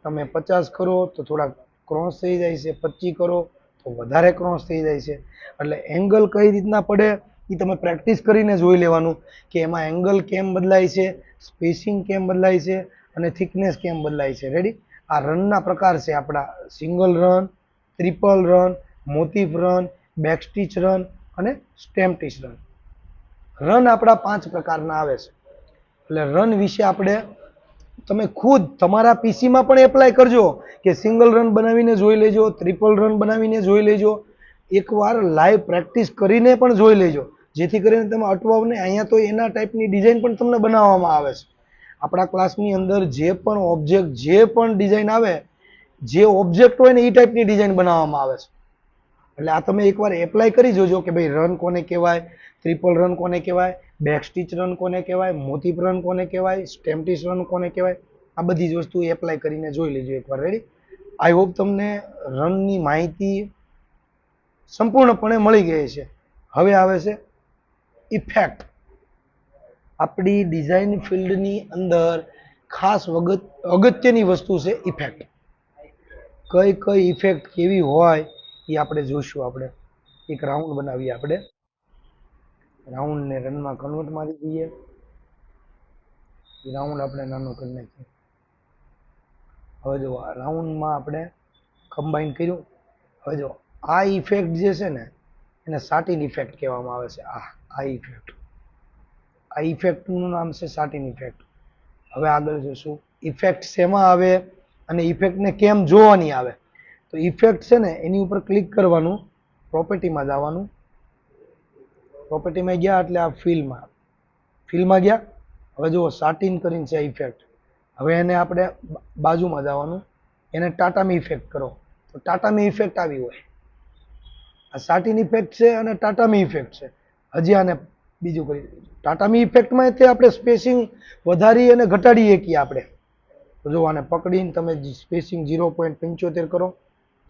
તમે 50 કરો તો થોડાક ક્રોસ થઈ જાય છે, 25 કરો તો વધારે ક્રોસ થઈ જાય છે. એટલે એંગલ કઈ રીતના પડે એ તમે પ્રેક્ટિસ કરીને જોઈ લેવાનું કે એમાં એંગલ કેમ બદલાય છે, સ્પેસિંગ કેમ બદલાય છે અને થિકનેસ કેમ બદલાય છે. રેડી? આ રનના પ્રકાર છે આપણા: single run, triple run, motif run, back stitch run અને સ્ટેમ્પ સ્ટીચ રન. રન આપણા 5 પ્રકારના આવે છે. એટલે રન વિશે આપણે તમે ખુદ તમારા પીસીમાં પણ એપ્લાય કરજો કે સિંગલ રન બનાવીને જોઈ લેજો, ટ્રિપલ રન બનાવીને જોઈ લેજો, એકવાર લાઈવ પ્રેક્ટિસ કરીને પણ જોઈ લેજો, જેથી કરીને તમે અટવાવ નહીં. અહીંયા તો એના ટાઈપની ડિઝાઇન પણ તમને બનાવવામાં આવે છે. આપણા ક્લાસની અંદર જે પણ ઓબ્જેક્ટ, જે પણ ડિઝાઇન આવે, જે ઓબ્જેક્ટ હોય ને એ ટાઈપની ડિઝાઇન બનાવવામાં આવે છે. એટલે આ તમે એકવાર એપ્લાય કરી જોજો કે ભાઈ રન કોને કહેવાય, ટ્રિપલ રન કોને કહેવાય, બેક સ્ટીચ રન કોને કહેવાય, મોટિફ રન કોને કહેવાય, સ્ટેમ્પ સ્ટીચ રન કોને કહેવાય. આ બધી જ વસ્તુ એપ્લાય કરીને જોઈ લેજો એકવાર. રેડી? આઈ હોપ તમને રનની માહિતી સંપૂર્ણપણે મળી ગઈ છે. હવે આવે છે ઇફેક્ટ. આપણી ડિઝાઇન ફિલ્ડની અંદર ખાસ અગત્યની વસ્તુ છે ઇફેક્ટ. કઈ કઈ ઇફેક્ટ કેવી હોય એ આપણે જોઈશું. આપણે એક રાઉન્ડ બનાવીએ. આપણે રાઉન્ડને રનમાં કન્વર્ટ મારી દઈએ. રાઉન્ડ આપણે નાનો કરી નાખીએ. હવે જો રાઉન્ડમાં આપણે કમ્બાઈન કર્યું. હવે જો આ ઇફેક્ટ જે છે ને એને સાટિન ઇફેક્ટ કહેવામાં આવે છે. આ ઇફેક્ટ, આ ઇફેક્ટનું નામ છે સાટિન ઇફેક્ટ. હવે આગળ જોશું ઇફેક્ટ શેમાં આવે અને ઇફેક્ટને કેમ જોવાની આવે. તો ઇફેક્ટ છે ને એની ઉપર ક્લિક કરવાનું, પ્રોપર્ટીમાં જવાનું. પ્રોપર્ટીમાં ગયા એટલે આ ફિલમાં ગયા. હવે જુઓ સાટિન કરીને છે ઇફેક્ટ. હવે એને આપણે બાજુમાં જવાનું, એને ટાટામી ઇફેક્ટ કરો તો ટાટામી ઇફેક્ટ આવી હોય. આ સાટિન ઇફેક્ટ છે અને ટાટામી ઇફેક્ટ છે. હજી આને બીજું કરી ટાટામી ઇફેક્ટમાં તે આપણે સ્પેસિંગ વધારી અને ઘટાડી શકીએ આપણે. તો જો આને પકડીને તમે સ્પેસિંગ 0.75 કરો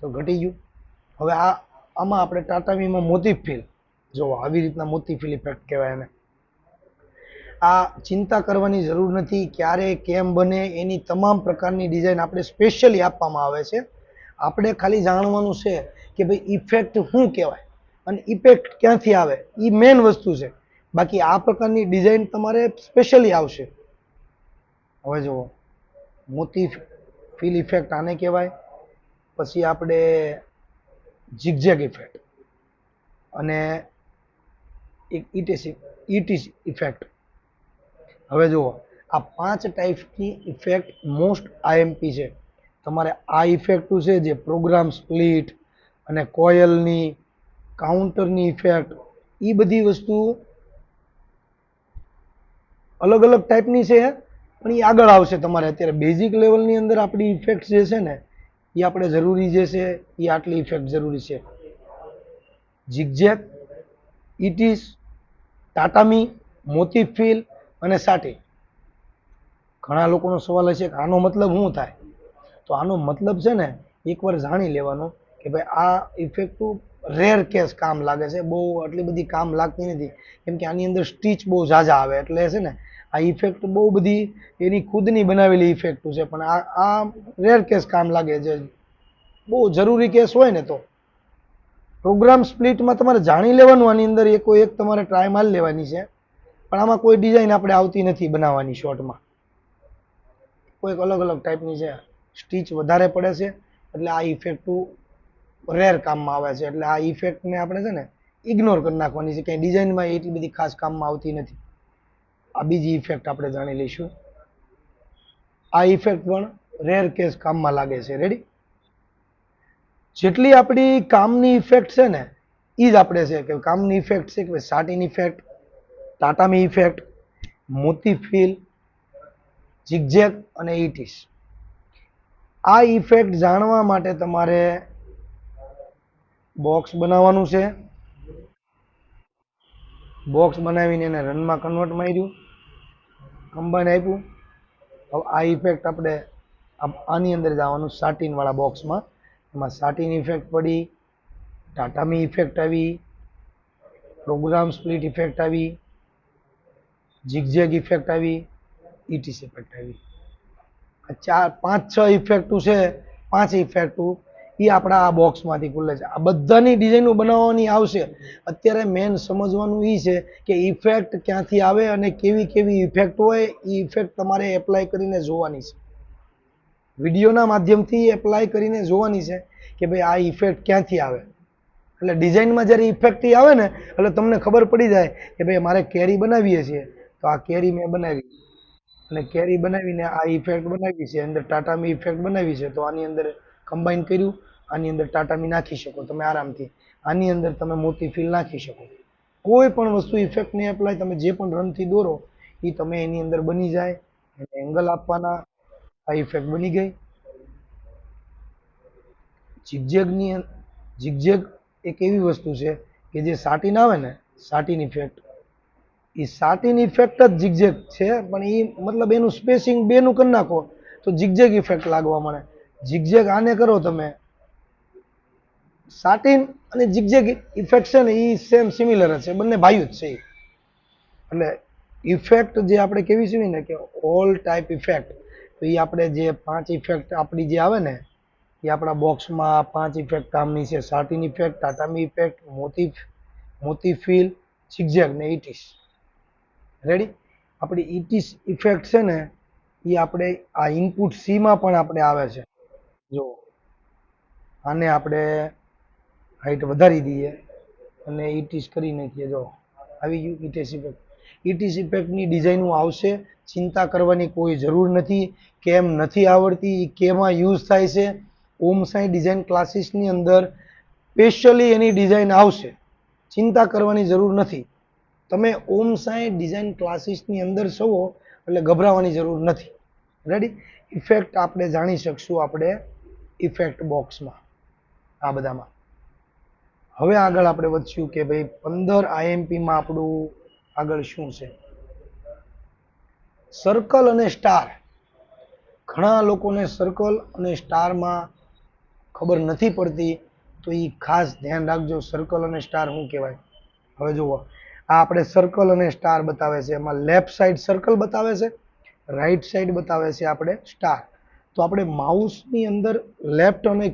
તો ઘટી ગયું. હવે આમાં આપણે ટાટામીમાં મોટિફ ફિલ, જો આવી રીતના મોટિફ ફિલ ઇફેક્ટ કહેવાય એને. આ ચિંતા કરવાની જરૂર નથી, ક્યારે કેમ બને એની તમામ પ્રકારની ડિઝાઇન આપણે સ્પેશિયલી આપવામાં આવે છે. આપણે ખાલી જાણવાનું છે કે ભાઈ ઇફેક્ટ શું કહેવાય અને ઇફેક્ટ ક્યાંથી આવે, એ મેઇન વસ્તુ છે. બાકી આ પ્રકારની ડિઝાઇન તમારે સ્પેશિયલી આવશે. હવે જુઓ મોટિફ ફિલ ઇફેક્ટ આને કહેવાય. પછી આપણે ઝિગઝેગ ઇફેક્ટ અને એક ઇટીસ ઇફેક્ટ. હવે જુઓ આ 5 ટાઈપની ઇફેક્ટ મોસ્ટ આઈએમપી છે. તમારે આ ઇફેક્ટ છે જે પ્રોગ્રામ સ્પ્લિટ અને કોયલની, કાઉન્ટરની ઇફેક્ટ, એ બધી વસ્તુ અલગ અલગ ટાઈપની છે, પણ એ આગળ આવશે. તમારે અત્યારે બેઝિક લેવલની અંદર આપણી ઇફેક્ટ જે છે ને એ આપણે જરૂરી જે છે એ આટલી ઇફેક્ટ જરૂરી છે: ઝિગઝેગ, ઇટીસ, ટાટામી, મોટિફ ફિલ અને સાટિન. ઘણા લોકોનો સવાલ હશે કે આનો મતલબ શું થાય? તો આનો મતલબ છે ને એકવાર જાણી લેવાનો કે ભાઈ આ ઇફેક્ટ રેર કેસ કામ લાગે છે, બહુ આટલી બધી કામ લાગતી નથી, કેમ કે આની અંદર સ્ટીચ બહુ ઝાઝા આવે. એટલે છે ને આ ઇફેક્ટ બહુ બધી એની ખુદની બનાવેલી ઇફેક્ટ છે, પણ આ રેર કેસ કામ લાગે છે. બહુ જરૂરી કેસ હોય ને તો પ્રોગ્રામ સ્પ્લિટમાં તમારે જાણી લેવાનું. આની અંદર એક તમારે ટ્રાય મારી લેવાની છે, પણ આમાં કોઈ ડિઝાઇન આપણે આવતી નથી બનાવવાની શોર્ટમાં. કોઈક અલગ અલગ ટાઈપની છે. સ્ટીચ વધારે પડે છે એટલે આ ઇફેક્ટ રેર કામમાં આવે છે. એટલે આ ઇફેક્ટને આપણે છે ને ઇગ્નોર કરી નાખવાની છે. કંઈ ડિઝાઇનમાં એટલી બધી ખાસ કામમાં આવતી નથી. આ બીજી ઇફેક્ટ આપણે જાણી લઈશું. આ ઇફેક્ટ પણ રેર કેસ કામમાં લાગે છે. રેડી? જેટલી આપણી કામની ઇફેક્ટ છે ને એ જ આપણે છે કે કામની ઇફેક્ટ છે કે સાટિન ઇફેક્ટ, ટાટામી ઇફેક્ટ, મોતી ફિલ, ઝિગઝેગ અને ઇટીસ. આ ઇફેક્ટ જાણવા માટે તમારે બોક્સ બનાવવાનું છે. બોક્સ બનાવીને એને રનમાં કન્વર્ટ માર્યું, કમ્બાઈન આપ્યું. હવે આ ઇફેક્ટ આપણે આની અંદર જવાનું સાટિન વાળા બોક્સમાં. એમાં સાટિન ઇફેક્ટ પડી, ટાટામી ઇફેક્ટ આવી, પ્રોગ્રામ સ્પ્લિટ ઇફેક્ટ આવી, ઝિગઝેગ ઇફેક્ટ આવી, ઇટીસ ઇફેક્ટ આવી. આ 5-6 ઇફેક્ટો છે. 5 ઇફેક્ટો એ આપણા આ બોક્સમાંથી ખુલે છે. આ બધાની ડિઝાઇનો બનાવવાની આવશે. અત્યારે મેન સમજવાનું એ છે કે ઇફેક્ટ ક્યાંથી આવે અને કેવી કેવી ઇફેક્ટ હોય એ ઇફેક્ટ તમારે એપ્લાય કરીને જોવાની છે. વિડીયોના માધ્યમથી એપ્લાય કરીને જોવાની છે કે ભાઈ આ ઇફેક્ટ ક્યાંથી આવે. એટલે ડિઝાઇનમાં જ્યારે ઇફેક્ટ આવે ને એટલે તમને ખબર પડી જાય કે ભાઈ મારે કેરી બનાવીએ છીએ તો આ કેરી મેં બનાવી અને કેરી બનાવીને આ ઇફેક્ટ બનાવી છે. અંદર ટાટામી ઇફેક્ટ બનાવી છે તો આની અંદર કમ્બાઈન કર્યું. આની અંદર ટાટામી નાખી શકો તમે આરામથી. આની અંદર તમે મોતી ફિલ નાખી શકો. કોઈ પણ વસ્તુ ઇફેક્ટની એપ્લાય તમે જે પણ રનથી દોરો એ તમે એની અંદર બની જાય. એને એંગલ આપવાના. આ ઇફેક્ટ બની ગઈ. ઝિગઝેગ એક એવી વસ્તુ છે કે જે સાટિન આવે ને સાટિન ઇફેક્ટ એ સાટિન ઇફેક્ટ જ ઝિગઝેગ છે પણ એ મતલબ એનું સ્પેસિંગ બેનું કરી નાખો તો ઝિગઝેગ ઇફેક્ટ લાગવા મળે. ઝિગઝેગ આને કરો તમે. સાટિન અને ઝિગઝેગ ઇફેક્ટ છે ને એ સેમ સિમિલર જ છે. બંને ભાઈઓ જ છે. એટલે ઇફેક્ટ જે આપણે કેવી છે ને કે ઓલ ટાઈપ ઇફેક્ટ તો એ આપણે જે 5 ઇફેક્ટ આપણી જે આવે ને એ આપણા બોક્સમાં 5 ઇફેક્ટ કામની છે. સાટિન ઇફેક્ટ, ટાટામી ઇફેક્ટ, મોતી ફિલ, ઝિગઝેગ ને ઇટીસ. રેડી? આપણી ઇટીસ ઇફેક્ટ છે ને એ આપણે આ ઇનપુટ સી માં પણ આપણે આવે છે. જો આને આપણે હાઈટ વધારી દઈએ અને ઇટીસ કરી નાખીએ. જો આવી ગયું ઇટીસ ઇફેક્ટ. ઇટીસ ઇફેક્ટની ડિઝાઇનો આવશે. ચિંતા કરવાની કોઈ જરૂર નથી. કેમ નથી આવડતી, કેમાં યુઝ થાય છે, ઓમ સાઈ ડિઝાઇન ક્લાસીસની અંદર સ્પેશિયલી એની ડિઝાઇન આવશે. ચિંતા કરવાની જરૂર નથી. તમે ઓમ સાઈ ડિઝાઇન ક્લાસીસની અંદર છો એટલે ગભરાવાની જરૂર નથી. રેડી? ઇફેક્ટ આપણે જાણી શકશું આપણે ઇફેક્ટ બોક્સમાં આ બધામાં. હવે આગળ આપણે વધશું કે ભાઈ 15 IMPમાં આપણું આગળ શું છે. સર્કલ અને સ્ટાર. ઘણા લોકોને સર્કલ અને સ્ટારમાં ખબર નથી પડતી તો એ ખાસ ધ્યાન રાખજો. સર્કલ અને સ્ટાર શું કહેવાય. હવે જુઓ આ આપણે સર્કલ અને સ્ટાર બતાવે છે. એમાં લેફ્ટ સાઈડ સર્કલ બતાવે છે, રાઈટ સાઈડ બતાવે છે આપણે સ્ટાર. તો આપણે માઉસની અંદર લેફ્ટ અને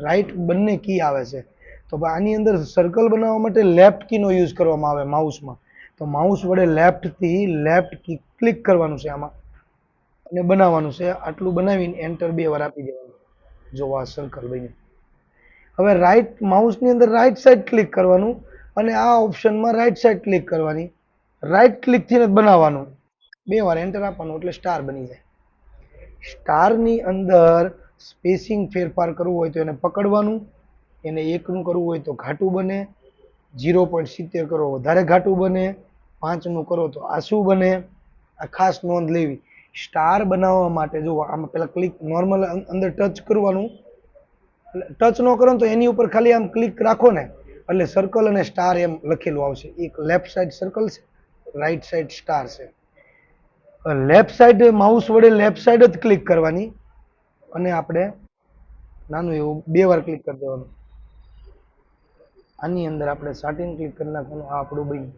રાઈટ બંને કી આવે છે. તો આની અંદર સર્કલ બનાવવા માટે લેફ્ટ કીનો યુઝ કરવામાં આવે માઉસમાં. તો માઉસ વડે લેફ્ટથી લેફ્ટ કી ક્લિક કરવાનું છે આમાં અને બનાવવાનું છે. આટલું બનાવીને એન્ટર 2 વાર આપી દેવાનું. જો આ સર્કલ બન્યું. હવે રાઈટ માઉસની અંદર રાઈટ સાઈડ ક્લિક કરવાનું અને આ ઓપ્શનમાં રાઈટ સાઈડ ક્લિક કરવાની. રાઈટ ક્લિકથી જ બનાવવાનું. 2 વાર એન્ટર આપવાનું એટલે સ્ટાર બની જાય. સ્ટારની અંદર સ્પેસિંગ ફેરફાર કરવું હોય તો એને પકડવાનું. એને 1નું કરવું હોય તો ઘાટું બને, 0.70 કરો વધારે ઘાટું બને, 5નું કરો તો આછું બને. આ ખાસ નોંધ લેવી. સ્ટાર બનાવવા માટે જો આમાં પેલા ક્લિક નોર્મલ અંદર ટચ કરવાનું. ટચ ન કરો તો એની ઉપર ખાલી આમ ક્લિક રાખો ને એટલે સર્કલ અને સ્ટાર એમ લખેલું આવશે. એક લેફ્ટ સાઈડ સર્કલ છે, રાઈટ સાઈડ સ્ટાર છે. લેફ્ટ સાઈડ માઉસ વડે લેફ્ટ સાઈડ જ ક્લિક કરવાની અને આપણે નાનું એવું 2 વાર ક્લિક કરી દેવાનું. આની અંદર આપણે સાટિન ક્લિક કરી નાખવાનું. આ આપણું બન્યું.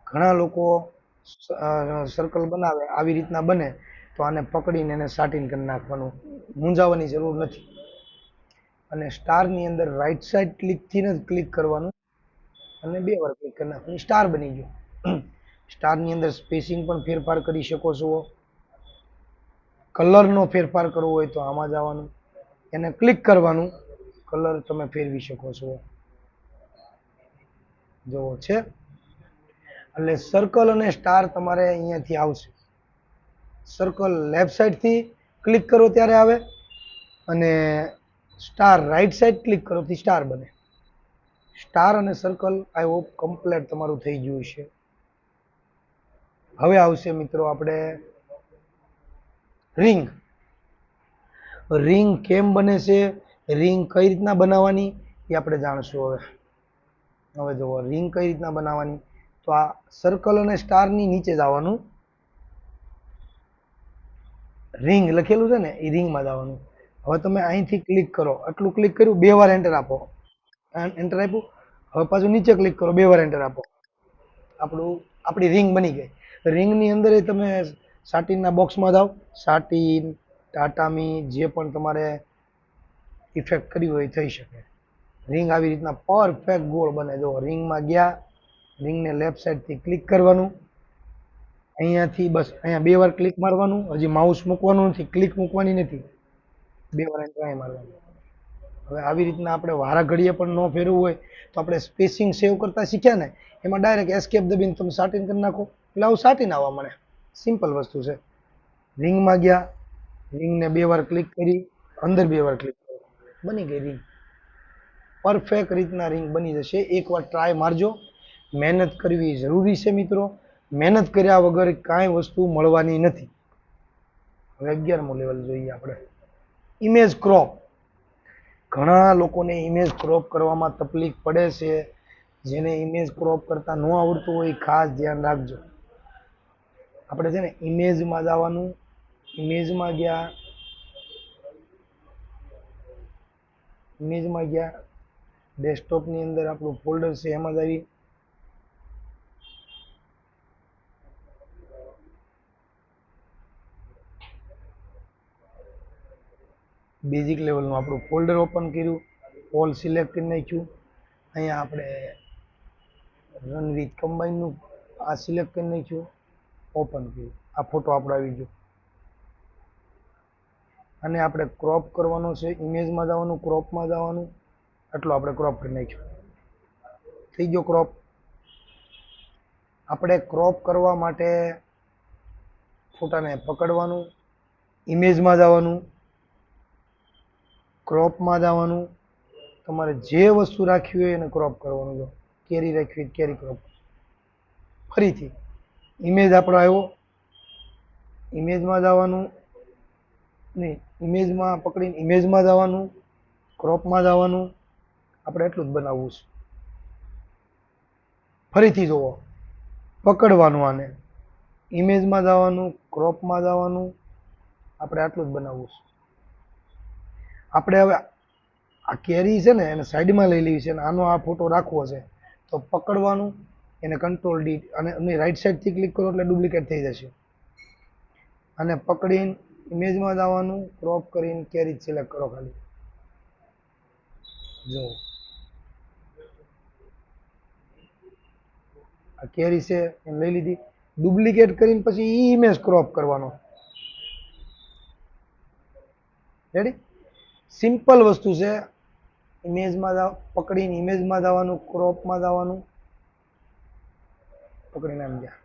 ઘણા લોકો સર્કલ બનાવે આવી રીતના બને તો આને પકડીને એને સાટિન કરી નાખવાનું. મૂંઝાવાની જરૂર નથી. અને સ્ટારની અંદર રાઈટ સાઈડ ક્લિકથી જ ક્લિક કરવાનું અને 2 વાર ક્લિક કરી નાખવાનું. સ્ટાર બની ગયો. સ્ટારની અંદર સ્પેસિંગ પણ ફેરફાર કરી શકો છો. કલરનો ફેરફાર કરવો હોય તો આમાં જવાનું, એને ક્લિક કરવાનું, કલર તમે ફેરવી શકો છો. જોવો છે એટલે સર્કલ અને સ્ટાર તમારે અહીંયાથી આવશે. સર્કલ લેફ્ટ સાઈડથી ક્લિક કરો ત્યારે આવે અને સ્ટાર રાઈટ સાઈડ ક્લિક કરો થી સ્ટાર બને. સ્ટાર અને સર્કલ આઈ હોપ કમ્પ્લીટ તમારું થઈ ગયું છે. હવે આવશે મિત્રો આપણે રિંગ. રિંગ કેમ બને છે, રિંગ કઈ રીતના બનાવવાની એ આપણે જાણશું હવે. હવે જુઓ રિંગ કઈ રીતના બનાવવાની, તો આ સર્કલ અને સ્ટારની નીચે જવાનું, રિંગ લખેલું છે ને એ રિંગમાં જવાનું. હવે તમે અહીંથી ક્લિક કરો, આટલું ક્લિક કર્યું, 2 વાર એન્ટર આપો, એન્ટર આપ્યું. હવે પાછું નીચે ક્લિક કરો, 2 વાર એન્ટર આપો, આપણી રિંગ બની ગઈ. રિંગની અંદર તમે સાટીનના બોક્સમાં જાઓ, સાટીન ટાટામી જે પણ તમારે ઇફેક્ટ કરવી હોય થઈ શકે. રિંગ આવી રીતના પરફેક્ટ ગોળ બને. જો રિંગમાં ગયા, રિંગને લેફ્ટ સાઈડથી ક્લિક કરવાનું, અહીંયાથી બસ અહીંયા 2 વાર ક્લિક મારવાનું, હજી માઉસ મૂકવાનું નથી, ક્લિક મૂકવાની નથી, 2 વાર એન્ટર અહીં મારવાનું. હવે આવી રીતના આપણે વારા ઘડીએ પણ ન ફેરવું હોય તો આપણે સ્પેસિંગ સેવ કરતા શીખ્યા ને, એમાં ડાયરેક્ટ એસ્કેપ દબીને તમે સાટીન કરી નાખો એટલે આવું સાટીન આવવા મળે. સિમ્પલ વસ્તુ છે. રિંગમાં ગયા, રિંગને 2 વાર ક્લિક કરી, અંદર 2 વાર ક્લિક કરો, બની ગઈ રિંગ. પરફેક્ટ રીતના રિંગ બની જશે. એકવાર ટ્રાય મારજો. મહેનત કરવી જરૂરી છે મિત્રો. મહેનત કર્યા વગર કાંઈ વસ્તુ મળવાની નથી. હવે 11મો લેવલ જોઈએ આપણે, ઇમેજ ક્રોપ. ઘણા લોકોને ઇમેજ ક્રોપ કરવામાં તકલીફ પડે છે. જેને ઇમેજ ક્રોપ કરતા ન આવડતું હોય ખાસ ધ્યાન રાખજો. આપણે છે ને ઇમેજમાં જવાનું, ઇમેજમાં ગયા, ડેસ્કટોપની અંદર આપણું ફોલ્ડર છે એમાં જ આવી, બેઝિક લેવલનું આપણું ફોલ્ડર ઓપન કર્યું, ઓલ સિલેક્ટ કરી નાખ્યું. અહીંયા આપણે રન વિથ કમ્બાઈનનું આ સિલેક્ટ કરી નાખ્યું, ઓપન કર્યું. આ ફોટો આપણો આવી ગયો. અને આપણે ક્રોપ કરવાનો છે, ઇમેજમાં જવાનું, ક્રોપમાં જવાનું, આટલો આપણે ક્રોપ કરી નાખ્યો. થઈ ગયો ક્રોપ. આપણે ક્રોપ કરવા માટે ફોટાને પકડવાનું, ઇમેજમાં જવાનું, ક્રોપમાં જવાનું, તમારે જે વસ્તુ રાખવી હોય એને ક્રોપ કરવાનું. જો કેરી રાખવી હોય કેરી ક્રોપ. ફરીથી ઇમેજ આપણો આવ્યો, ઇમેજમાં જવાનું, નહીં ઇમેજમાં પકડીને ઇમેજમાં જવાનું, ક્રોપમાં જવાનું. આપણે એટલું જ બનાવવું છે. ફરીથી જુઓ, પકડવાનું, આને ઇમેજમાં જવાનું, ક્રોપમાં જવાનું. આપણે આટલું જ બનાવવું છે. આપણે હવે આ કેરી છે ને એને સાઈડમાં લઈ લેવી છે અને આનો આ ફોટો રાખવો છે તો પકડવાનું, એને કંટ્રોલ ડી અને રાઈટ સાઈડથી ક્લિક કરો એટલે ડુપ્લિકેટ થઈ જશે. અને પકડીને ઇમેજમાં જવાનું, ક્રોપ કરીને કેરી સિલેક્ટ કરો ખાલી. જો આ કેરી છે એને લઈ લીધી, ડુપ્લિકેટ કરીને પછી ઈ ઇમેજ ક્રોપ કરવાનો. રેડી? સિમ્પલ વસ્તુ છે. ઇમેજમાં પકડીને ઇમેજમાં જવાનું, ક્રોપમાં જવાનું, પકડીને આમ ગયા.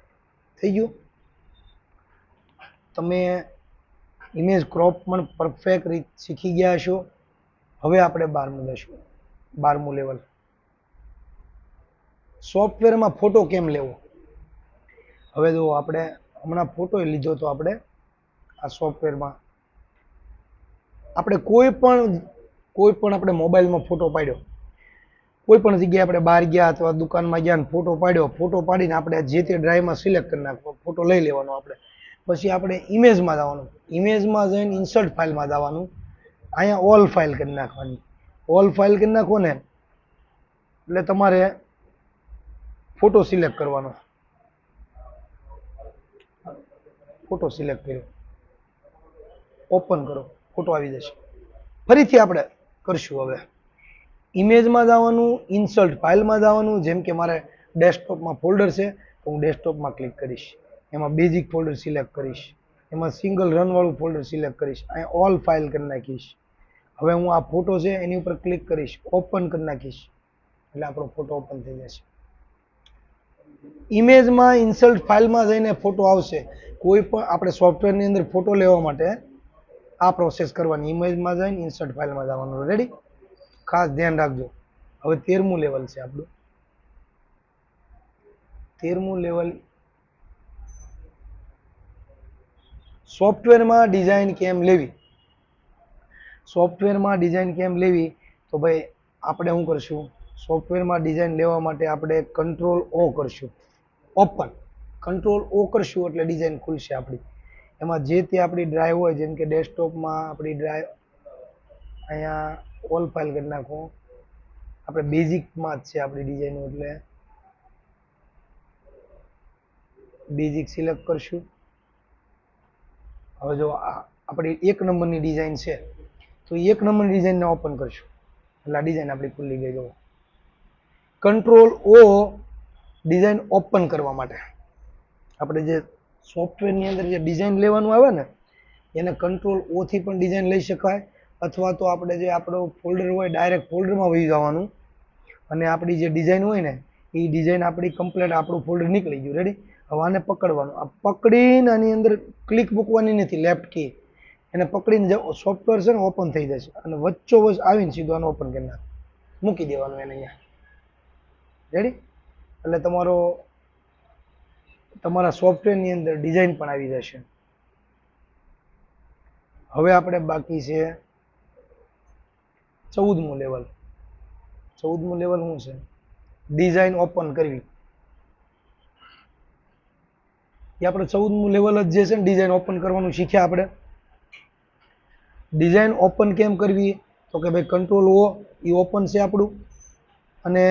થઈ ગયું. તમે ઇમેજ ક્રોપ પણ પરફેક્ટ રીત શીખી ગયા છો. હવે આપણે 12મું લેશું, 12મું લેવલ. સોફ્ટવેરમાં ફોટો કેમ લેવો. હવે જો આપણે હમણાં ફોટો લીધો તો આપણે આ સોફ્ટવેરમાં આપણે કોઈ પણ આપણે મોબાઈલમાં ફોટો પાડ્યો, કોઈ પણ જગ્યાએ આપણે બહાર ગયા અથવા દુકાનમાં ગયા ને ફોટો પાડ્યો, ફોટો પાડીને આપણે જે તે ડ્રાઈવમાં સિલેક્ટ કરી નાખવો, ફોટો લઈ લેવાનો. આપણે પછી આપણે ઇમેજમાં જવાનું, ઇમેજમાં જઈને ઇન્સર્ટ ફાઇલમાં જવાનું, અહીંયા ઓલ ફાઇલ કરી નાખવાની. ઓલ ફાઇલ કરી નાખો ને એટલે તમારે ફોટો સિલેક્ટ કરવાનો. ફોટો સિલેક્ટ કર્યો, ઓપન કરો, ફોટો આવી જશે. ફરીથી આપણે કરશું. હવે ઇમેજમાં જવાનું, ઇન્સર્ટ ફાઇલમાં જવાનું. જેમ કે મારે ડેસ્કટોપમાં ફોલ્ડર છે તો હું ડેસ્કટોપમાં ક્લિક કરીશ, એમાં બેઝિક ફોલ્ડર સિલેક્ટ કરીશ, એમાં સિંગલ રન વાળું ફોલ્ડર સિલેક્ટ કરીશ, અહીંયા ઓલ ફાઇલ કરી નાખીશ. હવે હું આ ફોટો છે એની ઉપર ક્લિક કરીશ, ઓપન કરી નાખીશ એટલે આપણો ફોટો ઓપન થઈ જશે. ઇમેજમાં ઇન્સર્ટ ફાઇલમાં જઈને ફોટો આવશે. કોઈ પણ આપણે સોફ્ટવેરની અંદર ફોટો લેવા માટે આ પ્રોસેસ કરવાની, ઇમેજમાં જઈને ઇન્સર્ટ ફાઇલમાં જવાનું. રેડી, ખાસ ધ્યાન રાખજો. હવે 13મું લેવલ છે આપણું. 13મું લેવલ સોફ્ટવેરમાં ડિઝાઇન કેમ લેવી. સોફ્ટવેરમાં ડિઝાઇન કેમ લેવી તો ભાઈ આપણે શું કરશું, સોફ્ટવેરમાં ડિઝાઇન લેવા માટે આપણે કંટ્રોલ ઓ કરશું, ઓપન. કંટ્રોલ ઓ કરશું એટલે ડિઝાઇન ખુલશે આપણી. એમાં જે તે આપણી ડ્રાઈવ હોય, જેમ કે ડેસ્કટોપમાં આપણી ડ્રાઈવ, અહીંયા ઓલ ફાઇલ કરી નાખો. આપણે બેઝિકમાં જ છે આપણી ડિઝાઇન, એટલે બેઝિક સિલેક્ટ કરશું. હવે જો આપણી 1 નંબરની ડિઝાઇન છે તો 1 નંબરની ડિઝાઇનને ઓપન કરશું એટલે આ ડિઝાઇન આપણી ખુલી ગઈ. જો કંટ્રોલ ઓ ડિઝાઇન ઓપન કરવા માટે. આપણે જે સોફ્ટવેરની અંદર જે ડિઝાઇન લેવાનું આવે ને એને કંટ્રોલ ઓ થી પણ ડિઝાઇન લઈ શકાય, અથવા તો આપણે જે આપણો ફોલ્ડર હોય ડાયરેક્ટ ફોલ્ડરમાં વહી જવાનું અને આપણી જે ડિઝાઇન હોય ને એ ડિઝાઇન આપણી કમ્પ્લીટ આપણું ફોલ્ડર નીકળી ગયું. રેડી, હવે આને પકડવાનું. આ પકડીને આની અંદર ક્લિક મૂકવાની નથી, લેફ્ટ કી એને પકડીને સોફ્ટવેર છે ને ઓપન થઈ જશે અને વચ્ચોવચ આવીને સીધું આને ઓપન કરી નાખ, મૂકી દેવાનું એને અહીંયા. રેડી, એટલે તમારા સોફ્ટવેરની અંદર ડિઝાઇન પણ આવી જશે. હવે આપણે બાકી છે 14મું લેવલ. 14મું લેવલ શું છે, ડિઝાઇન ઓપન કરવી. એ આપણે 14મું લેવલ જ જે છે ને ડિઝાઇન ઓપન કરવાનું શીખ્યા આપણે. ડિઝાઇન ઓપન કેમ કરવી તો કે ભાઈ કંટ્રોલ ઓ એ ઓપન છે આપણું, અને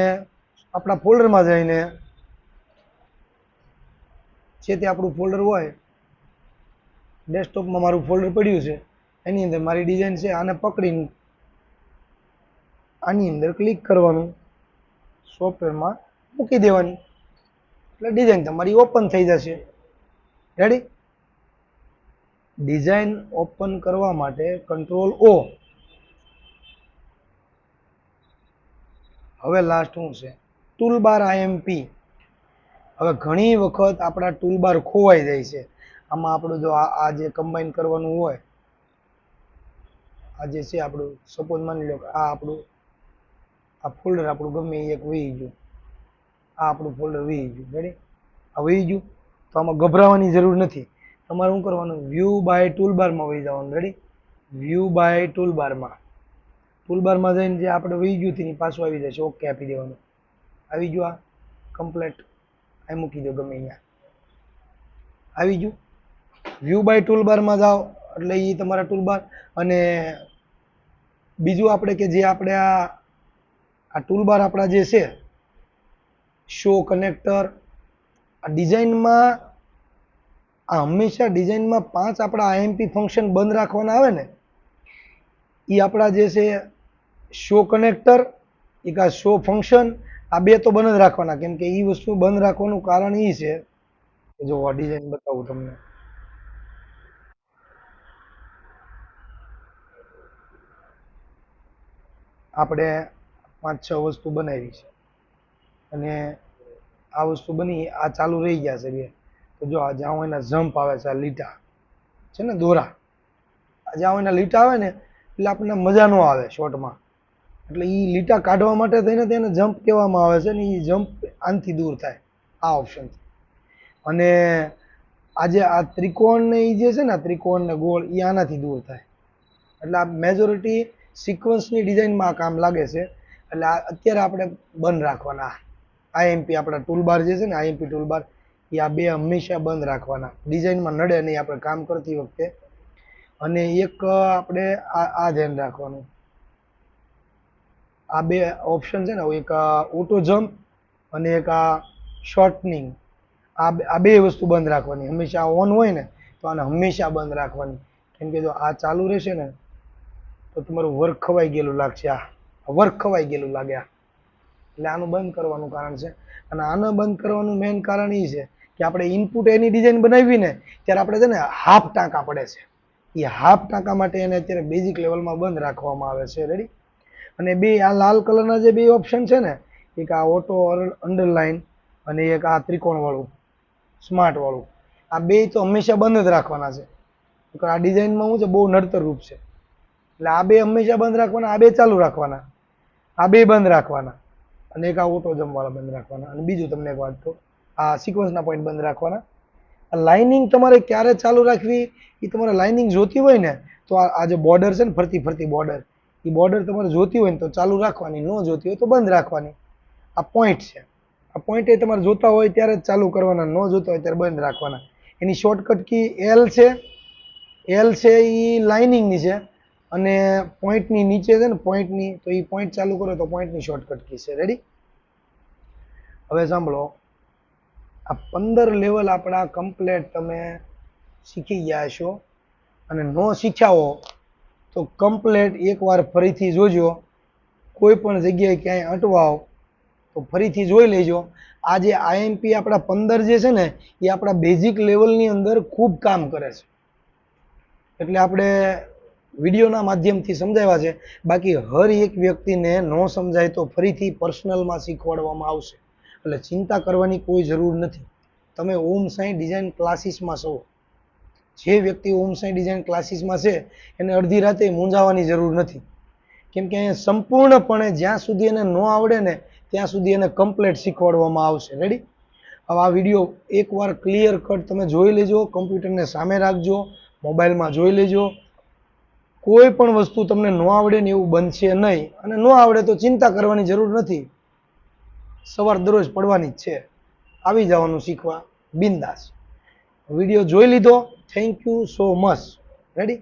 આપણા ફોલ્ડરમાં જઈને જે તે આપણું ફોલ્ડર હોય, ડેસ્કટોપમાં મારું ફોલ્ડર પડ્યું છે એની અંદર મારી ડિઝાઇન છે, આને પકડીને આની અંદર ક્લિક કરવાનું, સોફ્ટવેરમાં મૂકી દેવાની એટલે ડિઝાઇન તમારી ઓપન થઈ જશે. રેડી, ડિઝાઇન ઓપન કરવા માટે કંટ્રોલ ઓ. હવે લાસ્ટ શું છે, ટૂલબાર આઈએમપી. હવે ઘણી વખત આપણા ટૂલબાર ખોવાઈ જાય છે. આમાં આપણું જો આ જે કમ્બાઈન કરવાનું હોય, આ જે છે આપણું, સપોઝ માની લો કે આ આપણું આ ફોલ્ડર આપણું ગમે એક વહી ગયું, આ આપણું ફોલ્ડર વહી ગયું. રેડી, આ વહી ગયું તો આમાં ગભરાવાની જરૂર નથી. તમારે શું કરવાનું, વ્યૂ બાય ટૂલબારમાં વહી જવાનું. રેડી, વ્યૂ બાય ટૂલબારમાં. ટૂલબારમાં જઈને જે આપણે વહી ગયું તેની પાછું આવી જશે, ઓકે આપી દેવાનું. આવી ગયું, આ કમ્પ્લેટ આ મૂકી દો ગમે અહીંયા, આવી ગયું. વ્યૂ બાય ટૂલબારમાં જાઓ એટલે એ તમારા ટૂલબાર. અને બીજું આપણે કે જે આપણે આ ટૂલબાર આપણા જે છે શો કનેક્ટર, આ ડિઝાઇનમાં આ હંમેશા ડિઝાઇનમાં 5 આપણા આઈએમપી ફંક્શન બંધ રાખવાના આવે ને, એ આપણા જે છે શો કનેક્ટર, એક આ શો ફંક્શન, આ 2 તો બંધ જ રાખવાના. કેમ કે એ વસ્તુ બંધ રાખવાનું કારણ એ છે કે જો આ ડિઝાઇન બતાવું તમને. આપણે 5-6 વસ્તુ બનાવી છે અને આ વસ્તુ બની, આ ચાલુ રહી ગયા છે 2. તો જો આ જ્યાં એના જમ્પ આવે છે, આ લીટા છે ને દોરા, આ જ્યાં એના લીટા આવે ને એટલે આપણને મજા ન આવે શોર્ટમાં. એટલે એ લીટા કાઢવા માટે થઈને તેને જમ્પ કહેવામાં આવે છે ને એ જમ્પ આનથી દૂર થાય આ ઓપ્શનથી. અને આજે આ ત્રિકોણ ને એ જે છે ને ત્રિકોણ ને ગોળ એ આનાથી દૂર થાય. એટલે આ મેજોરિટી સિક્વન્સની ડિઝાઇનમાં આ કામ લાગે છે. એટલે આ અત્યારે આપણે બંધ રાખવાના. આઈએમપી આપણા ટૂલબાર જે છે ને આઈએમપી ટૂલબાર એ આ 2 હંમેશા બંધ રાખવાના, ડિઝાઇનમાં નડે નહીં આપણે કામ કરતી વખતે. અને એક આપણે આ ધ્યાન રાખવાનું, આ 2 ઓપ્શન છે ને, એક ઓટો જમ્પ અને એક આ શોર્ટનિંગ, આ 2 વસ્તુ બંધ રાખવાની. હંમેશા ઓન હોય ને તો આને હંમેશા બંધ રાખવાની. કેમ કે જો આ ચાલુ રહેશે ને તો તમારું વર્ક ખવાઈ ગયેલું લાગશે, આ વર્ક ખવાઈ ગયેલું લાગે આ. એટલે આનું બંધ કરવાનું કારણ છે. અને આને બંધ કરવાનું મેઇન કારણ એ છે કે આપણે ઇનપુટ એની ડિઝાઇન બનાવી ને ત્યારે આપણે છે ને હાફ ટાંકા પડે છે. એ હાફ ટાંકા માટે એને અત્યારે બેઝિક લેવલમાં બંધ રાખવામાં આવે છે. રેડી. અને બે આ લાલ કલરના જે બે ઓપ્શન છે ને, એક આ ઓટો અંડરલાઇન અને એક આ ત્રિકોણ વાળું સ્માર્ટ વાળું, આ બે તો હંમેશા બંધ જ રાખવાના છે. આ ડિઝાઇનમાં શું છે, બહુ નડતર રૂપ છે. એટલે આ બે હંમેશા બંધ રાખવાના, આ બે ચાલુ રાખવાના, આ બે બંધ રાખવાના અને એક આ ઓટો જમ્પ વાળા બંધ રાખવાના. અને બીજું તમને એક વાત કહું, આ સિક્વન્સના પોઈન્ટ બંધ રાખવાના. લાઇનિંગ તમારે ક્યારે ચાલુ રાખવી, એ તમારે લાઇનિંગ જોતી હોય ને તો આ જે બોર્ડર છે ને, ફરતી ફરતી બોર્ડર, એ બોર્ડર તમારે જોતી હોય ને તો ચાલુ રાખવાની, ન જોતી હોય તો બંધ રાખવાની. આ પોઈન્ટ છે, આ પોઈન્ટ એ તમારે જોતા હોય ત્યારે જ ચાલુ કરવાના, ન જોતા હોય ત્યારે બંધ રાખવાના. એની શોર્ટકટ કી એલ છે. એલ છે એ લાઇનિંગની છે અને પોઈન્ટની નીચે છે ને, પોઈન્ટની, તો એ પોઈન્ટ ચાલુ કરો તો પોઈન્ટની શોર્ટકટ કી છે. રેડી. હવે સાંભળો, આ 15 લેવલ આપણા કમ્પ્લેટ તમે શીખી ગયા છો. અને ન શીખ્યા હો તો કમ્પ્લેટ એકવાર ફરીથી જોજો. કોઈ પણ જગ્યાએ ક્યાંય અટવાઓ તો ફરીથી જોઈ લેજો. આ જે આઈએમપી આપણા 15 જે છે ને, એ આપણા બેઝિક લેવલની અંદર ખૂબ કામ કરે છે. એટલે આપણે વિડીયોના માધ્યમથી સમજાવ્યા છે. બાકી હર એક વ્યક્તિને ન સમજાય તો ફરીથી પર્સનલમાં શીખવાડવામાં આવશે. એટલે ચિંતા કરવાની કોઈ જરૂર નથી. તમે ઓમ સાઈ ડિઝાઇન ક્લાસીસમાં છો. જે વ્યક્તિ ઓમ સાઈ ડિઝાઇન ક્લાસીસમાં છે એને અડધી રાતે મૂંઝાવાની જરૂર નથી. કેમ કે અહીંયા સંપૂર્ણપણે જ્યાં સુધી એને ન આવડે ને ત્યાં સુધી એને કમ્પ્લીટ શીખવાડવામાં આવશે. રેડી. હવે આ વિડીયો એકવાર ક્લિયર કટ તમે જોઈ લેજો, કમ્પ્યુટરને સામે રાખજો, મોબાઈલમાં જોઈ લેજો. કોઈ પણ વસ્તુ તમને ન આવડે ને એવું બનશે નહીં. અને ન આવડે તો ચિંતા કરવાની જરૂર નથી. સવાર દરરોજ પડવાની જ છે. આવી જવાનું શીખવા બિંદાસ. વિડીયો જોઈ લીધો. Thank you so much. Ready.